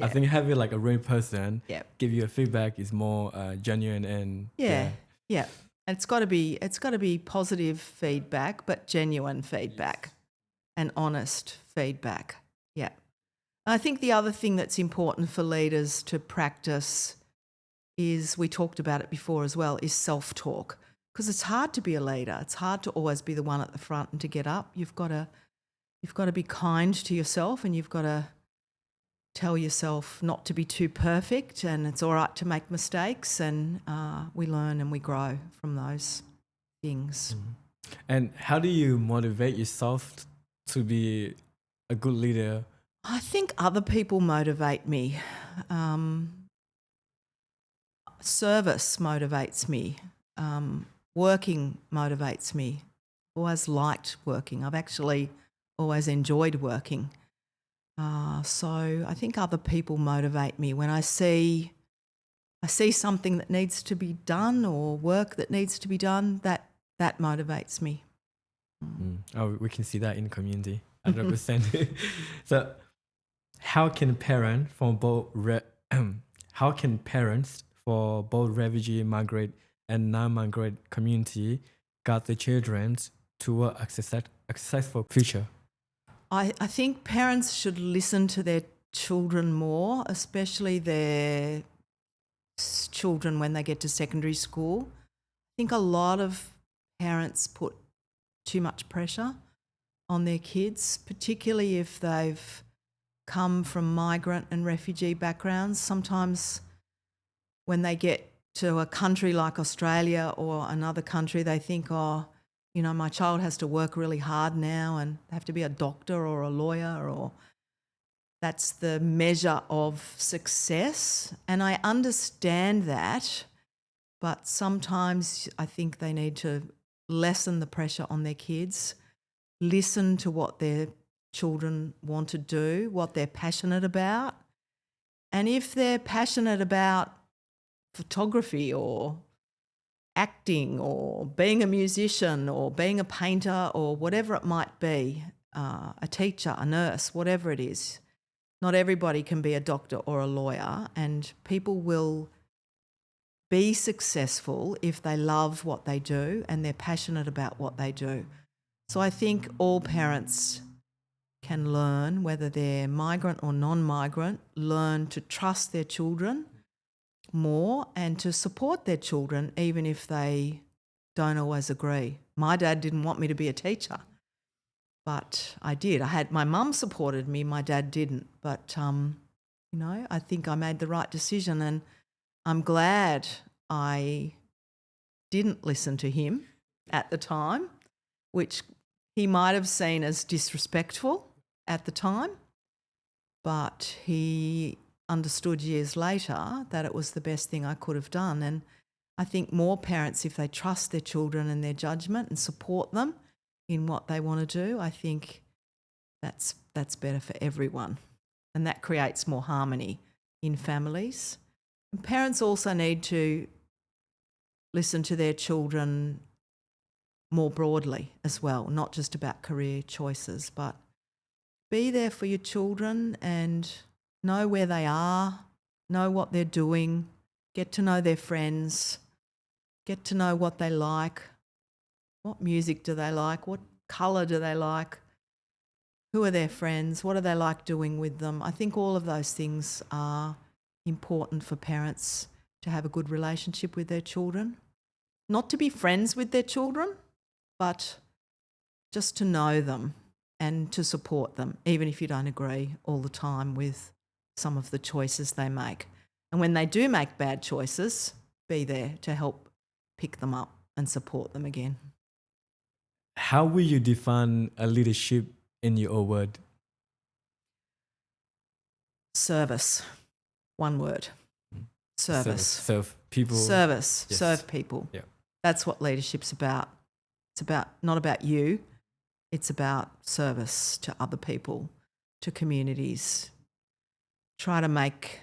I think having like a real person Yeah. give you a feedback is more genuine and Yeah. And it's got to be positive feedback, but genuine feedback and honest feedback. Yeah. I think the other thing that's important for leaders to practice is, we talked about it before as well, is self-talk, because it's hard to be a leader. It's hard to always be the one at the front and to get up. You've got to be kind to yourself, and you've got to tell yourself not to be too perfect, and it's all right to make mistakes, and we learn and we grow from those things. And how do you motivate yourself to be a good leader? I think other people motivate me. Service motivates me. Working motivates me. Always liked working. I've actually always enjoyed working. So I think other people motivate me. When I see something that needs to be done or work that needs to be done, that motivates me. Oh, we can see that in the community, 100%. So, how can parents for both refugee, migrant, and non-migrant community guide their children toward a successful future? I think parents should listen to their children more, especially their children when they get to secondary school. I think a lot of parents put too much pressure on their kids, particularly if they've come from migrant and refugee backgrounds. Sometimes when they get to a country like Australia or another country, they think, "Oh, my child has to work really hard now and have to be a doctor or a lawyer," or that's the measure of success. And I understand that, but sometimes I think they need to lessen the pressure on their kids, listen to what their children want to do, what they're passionate about. And if they're passionate about photography or acting or being a musician or being a painter or whatever it might be, a teacher, a nurse, whatever it is, not everybody can be a doctor or a lawyer, and people will be successful if they love what they do and they're passionate about what they do. So I think all parents can learn, whether they're migrant or non-migrant, learn to trust their children, more and to support their children even if they don't always agree. My dad didn't want me to be a teacher, but I did. My mum supported me, my dad didn't. But, I think I made the right decision, and I'm glad I didn't listen to him at the time, which he might have seen as disrespectful at the time, but he understood years later that it was the best thing I could have done. And I think more parents, if they trust their children and their judgment and support them in what they want to do, I think that's better for everyone. And that creates more harmony in families. And parents also need to listen to their children more broadly as well, not just about career choices, but be there for your children and know where they are, know what they're doing, get to know their friends, get to know what they like, what music do they like, what colour do they like, who are their friends, what do they like doing with them. I think all of those things are important for parents to have a good relationship with their children. Not to be friends with their children, but just to know them and to support them, even if you don't agree all the time with some of the choices they make. And when they do make bad choices, be there to help pick them up and support them again. How will you define a leadership in your own word? Service. One word. Service. Serve people. Service. Yes. Serve people. Yeah. That's what leadership's about. It's not about you. It's about service to other people, to communities. Try to make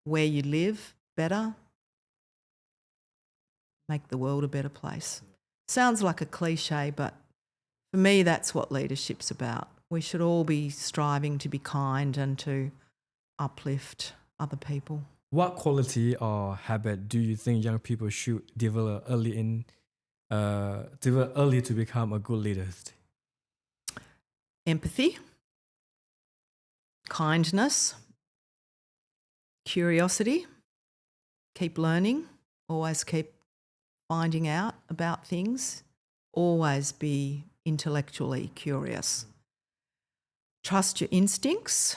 where you live better. Make the world a better place. Sounds like a cliche, but for me, that's what leadership's about. We should all be striving to be kind and to uplift other people. What quality or habit do you think young people should develop early to become a good leader? Empathy, kindness, curiosity, keep learning, always keep finding out about things, always be intellectually curious. Trust your instincts.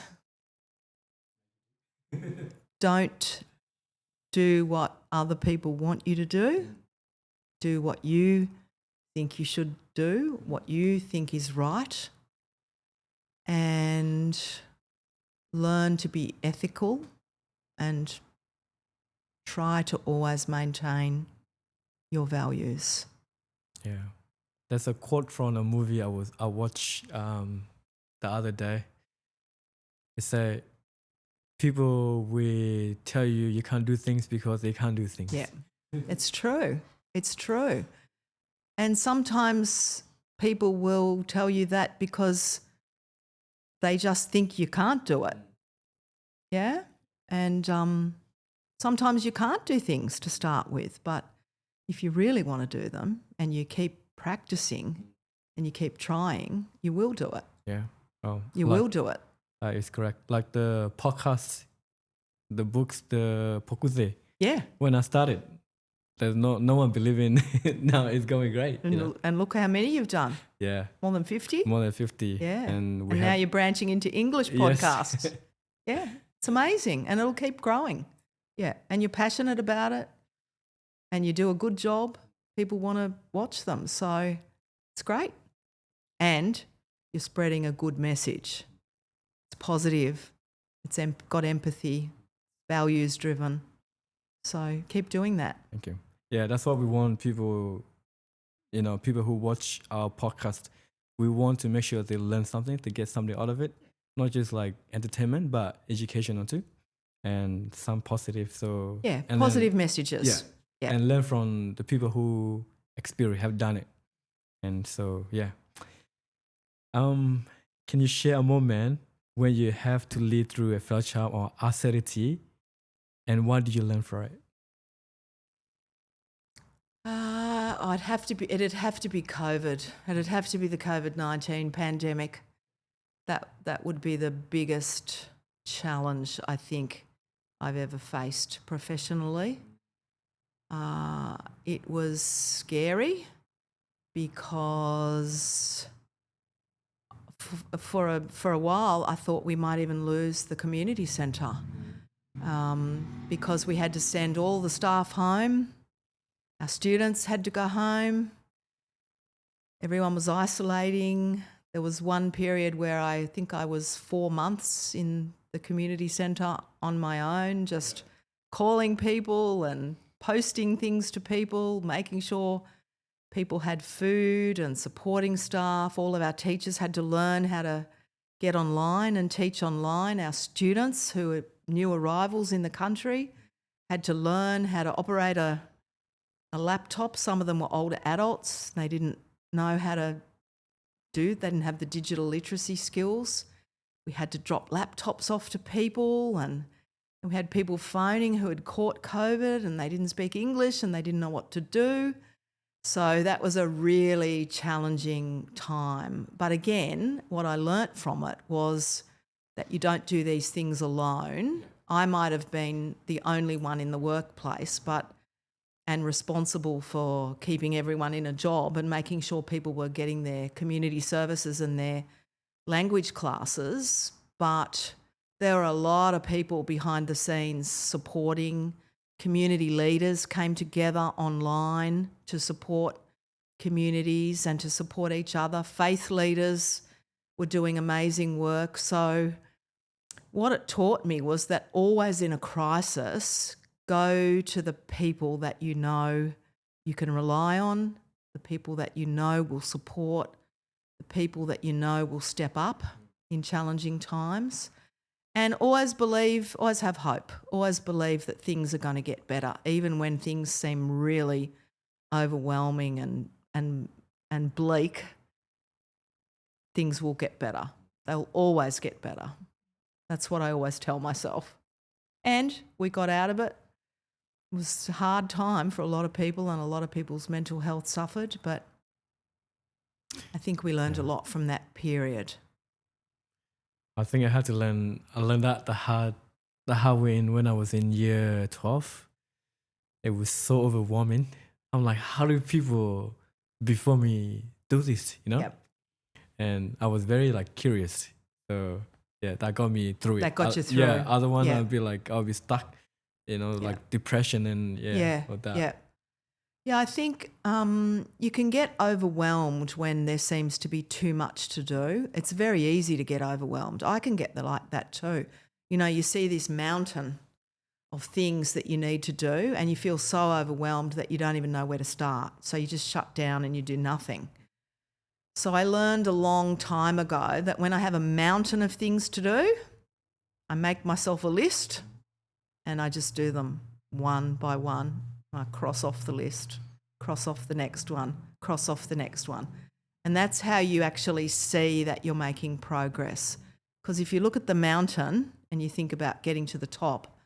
Don't do what other people want you to do. Do what you think you should do, what you think is right, and learn to be ethical and try to always maintain your values. Yeah. There's a quote from a movie I watched the other day. It said, people will tell you can't do things because they can't do things. Yeah, it's true. It's true. And sometimes people will tell you that because they just think you can't do it. Yeah? And sometimes you can't do things to start with, but if you really want to do them and you keep practicing and you keep trying, you will do it. Yeah. Oh, You will do it. That is correct. Like the podcast, the books, the Poekoothay. Yeah. When I started, there's no one believing. Now it's going great. And look how many you've done. Yeah. More than 50? More than 50. Yeah. And now you're branching into English podcasts. Yes. Yeah. It's amazing. And it'll keep growing. Yeah. And you're passionate about it and you do a good job. People want to watch them. So it's great. And you're spreading a good message. It's positive. It's got empathy, values driven. So keep doing that. Thank you. Yeah, that's what we want people, people who watch our podcast. We want to make sure they learn something, they get something out of it. Not just like entertainment, but educational too. And some positive. So yeah, and positive then, messages. Yeah. And learn from the people who have done it. And so, yeah. Can you share a moment when you have to lead through a failure or austerity, and what did you learn from it? It'd have to be COVID. It'd have to be the COVID-19 pandemic. That would be the biggest challenge, I think, I've ever faced professionally. It was scary because for a while I thought we might even lose the community centre because we had to send all the staff home. Our students had to go home. Everyone was isolating. There was one period where I think I was 4 months in the community centre on my own, just calling people and posting things to people, making sure people had food and supporting staff. All of our teachers had to learn how to get online and teach online. Our students, who were new arrivals in the country, had to learn how to operate a laptop. Some of them were older adults. They didn't know how to they didn't have the digital literacy skills. We had to drop laptops off to people, and we had people phoning who had caught COVID and they didn't speak English and they didn't know what to do. So that was a really challenging time. But again, what I learnt from it was that you don't do these things alone. I might have been the only one in the workplace, and responsible for keeping everyone in a job and making sure people were getting their community services and their language classes. But there were a lot of people behind the scenes supporting. Community leaders came together online to support communities and to support each other. Faith leaders were doing amazing work. So what it taught me was that always in a crisis, go to the people that you know you can rely on, the people that you know will support, the people that you know will step up in challenging times. And always have hope, always believe that things are going to get better, even when things seem really overwhelming and bleak. Things will get better. They'll always get better. That's what I always tell myself. And we got out of it. It was a hard time for a lot of people, and a lot of people's mental health suffered, but I think we learned a lot from that period. I think I learned that the hard way when I was in year 12. It was so overwhelming. I'm like, how do people before me do this, Yep. And I was very curious. So yeah, that got me through it. That got you through. Yeah, other one Yeah. I'll be stuck, depression and all that. Yeah. Yeah, I think you can get overwhelmed when there seems to be too much to do. It's very easy to get overwhelmed. I can get like that too. You see this mountain of things that you need to do and you feel so overwhelmed that you don't even know where to start. So you just shut down and you do nothing. So I learned a long time ago that when I have a mountain of things to do, I make myself a list and I just do them one by one. I cross off the list, cross off the next one, cross off the next one. And that's how you actually see that you're making progress. Because if you look at the mountain and you think about getting to the top,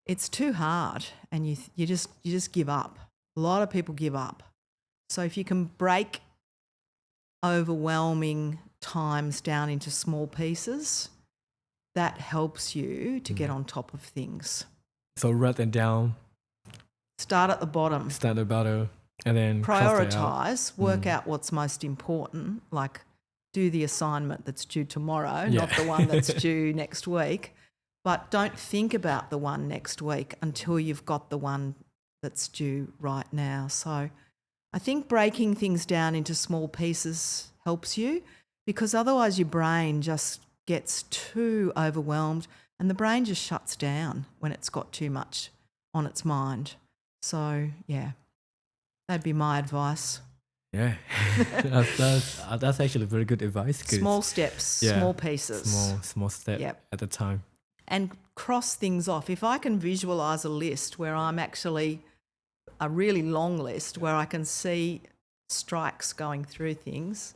it's too hard and you just give up. A lot of people give up. So if you can break overwhelming times down into small pieces, that helps you to get on top of things. So write them down. Start at the bottom. And then prioritise, work out what's most important, like do the assignment that's due tomorrow, not the one that's due next week. But don't think about the one next week until you've got the one that's due right now. So I think breaking things down into small pieces helps you, because otherwise your brain just gets too overwhelmed and the brain just shuts down when it's got too much on its mind. So, yeah, that'd be my advice. Yeah, that's actually very good advice. Small steps, small pieces. Small step at a time. And cross things off. If I can visualise a list where I'm actually a really long list where I can see strikes going through things,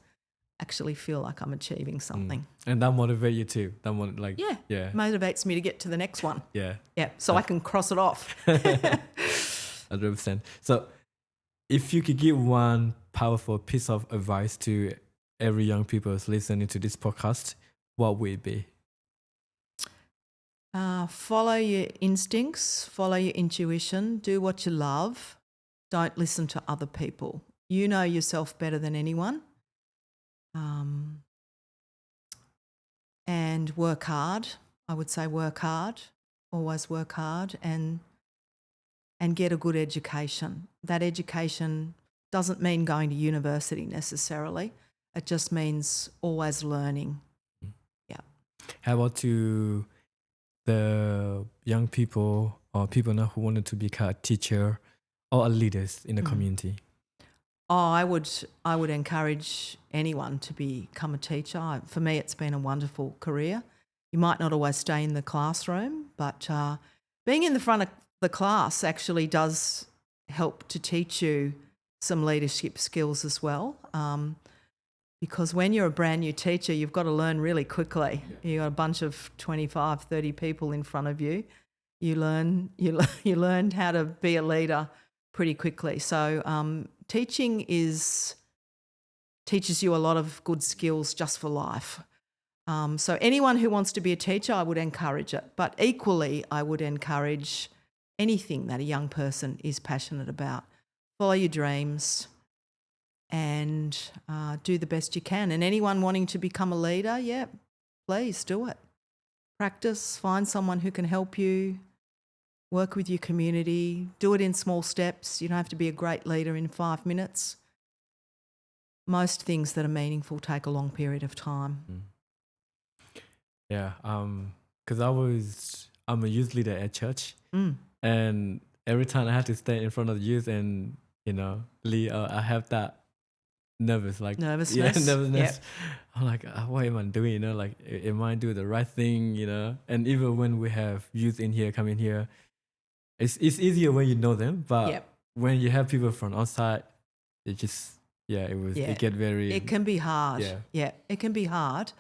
actually feel like I'm achieving something. And that motivates you too. Motivates me to get to the next one. Yeah. So I can cross it off. 100%. So if you could give one powerful piece of advice to every young people who's listening to this podcast, what would it be? Follow your instincts, follow your intuition, do what you love. Don't listen to other people. You know yourself better than anyone. And work hard. I would say work hard. Always work hard and get a good education. That education doesn't mean going to university necessarily. It just means always learning. Yeah. How about to the young people or people now who wanted to become a teacher or a leaders in the community? Oh, I would encourage anyone to become a teacher. For me, it's been a wonderful career. You might not always stay in the classroom, but being in the front of the class actually does help to teach you some leadership skills as well. Because when you're a brand new teacher, you've got to learn really quickly. Yeah. You've got a bunch of 25, 30 people in front of you. You learn how to be a leader pretty quickly. So teaching teaches you a lot of good skills just for life. So anyone who wants to be a teacher, I would encourage it. But equally, I would encourage anything that a young person is passionate about. Follow your dreams and do the best you can. And anyone wanting to become a leader, yeah, please do it. Practice, find someone who can help you, work with your community, do it in small steps. You don't have to be a great leader in 5 minutes. Most things that are meaningful take a long period of time. Yeah, because I'm a youth leader at church, and every time I have to stand in front of the youth and lead, I have that nervousness. Yeah, nervousness. Yep. I'm like, what am I doing? Like, am I doing the right thing? And even when we have youth in here, come in here, it's easier when you know them, but when you have people from outside, it just it get very. It can be hard. Yeah, it can be hard,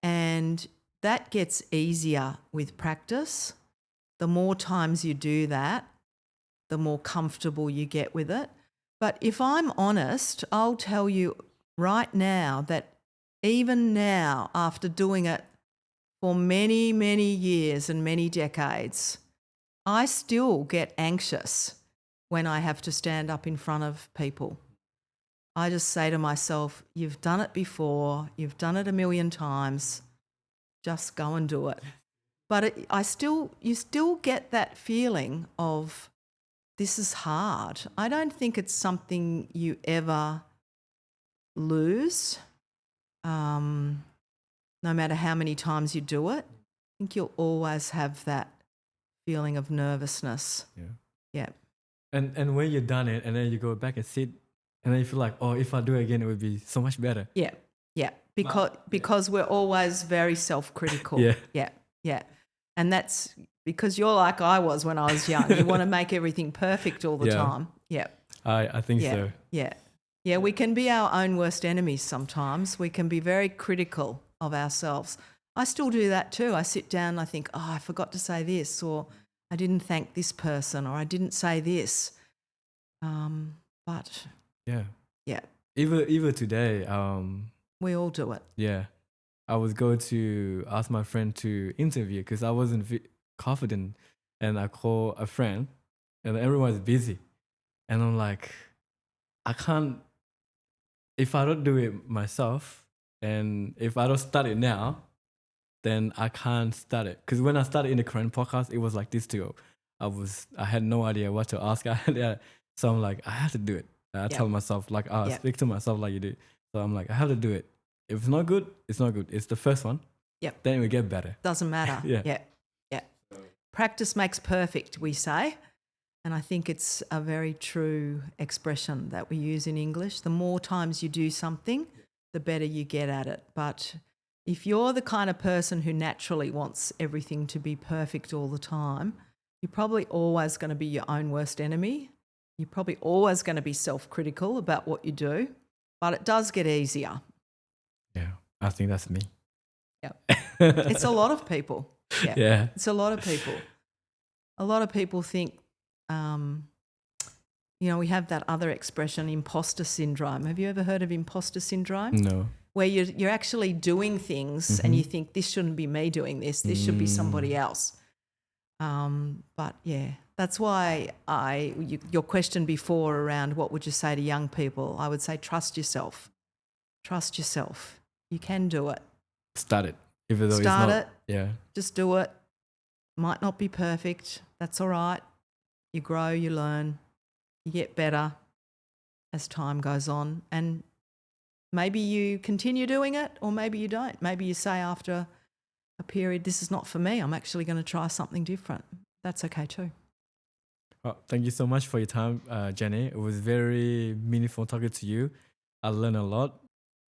and that gets easier with practice. The more times you do that, the more comfortable you get with it. But if I'm honest, I'll tell you right now that even now, after doing it for many, many years and many decades, I still get anxious when I have to stand up in front of people. I just say to myself, you've done it before, you've done it a million times, just go and do it. But you still get that feeling of, this is hard. I don't think it's something you ever lose, no matter how many times you do it. I think you'll always have that feeling of nervousness. Yeah. And when you've done it and then you go back and sit and then you feel like, oh, if I do it again, it would be so much better. Yeah. Because we're always very self-critical. Yeah. And that's because you're like I was when I was young. You want to make everything perfect all the time. Yeah. I think so. Yeah, we can be our own worst enemies sometimes. We can be very critical of ourselves. I still do that too. I sit down and I think, oh, I forgot to say this, or I didn't thank this person, or I didn't say this. But yeah. Even today, we all do it. Yeah. I was going to ask my friend to interview because I wasn't confident, and I call a friend and everyone's busy. And I'm like, I can't, if I don't do it myself and if I don't start it now, then I can't start it. Because when I started in the current podcast, it was like this too. I had no idea what to ask. So I'm like, I have to do it. I tell myself, like, I speak to myself like you do. So I'm like, I have to do it. If it's not good, it's not good. It's the first one. Yep. Then it will get better. Doesn't matter. Yeah. Practice makes perfect, we say. And I think it's a very true expression that we use in English. The more times you do something, the better you get at it. But if you're the kind of person who naturally wants everything to be perfect all the time, you're probably always going to be your own worst enemy. You're probably always going to be self-critical about what you do. But it does get easier. Yeah, I think that's me. Yeah. It's a lot of people. Yeah. It's a lot of people. A lot of people think, we have that other expression, imposter syndrome. Have you ever heard of imposter syndrome? No. Where you're actually doing things and you think, this shouldn't be me doing this. This should be somebody else. But yeah, that's why your question before around what would you say to young people, I would say trust yourself. Trust yourself. You can do it. Start it, even though Start it's not. it. Yeah. Just do it. Might not be perfect. That's all right. You grow, you learn, you get better as time goes on. And maybe you continue doing it, or maybe you don't. Maybe you say after a period, this is not for me. I'm actually going to try something different. That's okay too. Well, thank you so much for your time, Jenny. It was very meaningful talking to you. I learned a lot.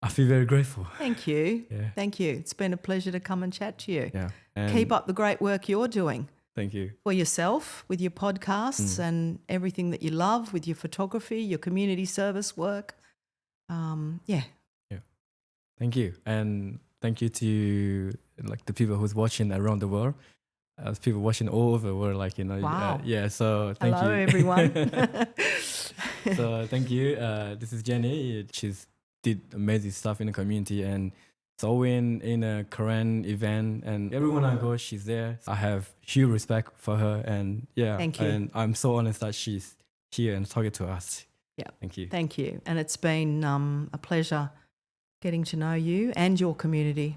I feel very grateful. Thank you. Yeah. Thank you. It's been a pleasure to come and chat to you. Yeah. And Keep up the great work you're doing thank you. for yourself with your podcasts and everything that you love with your photography, your community service work. Yeah. Thank you. And thank you to like the people who's watching around the world. People watching all over the world, like, you know. Wow. Yeah. So thank Hello, you. everyone. So thank you. This is Jenny. She's did amazing stuff in the community, and so in a current event, and everyone I go, she's there. I have huge respect for her, and yeah, Thank you. and I'm so honest that she's here and talking to us. Yeah. Thank you. Thank you. And it's been a pleasure getting to know you and your community.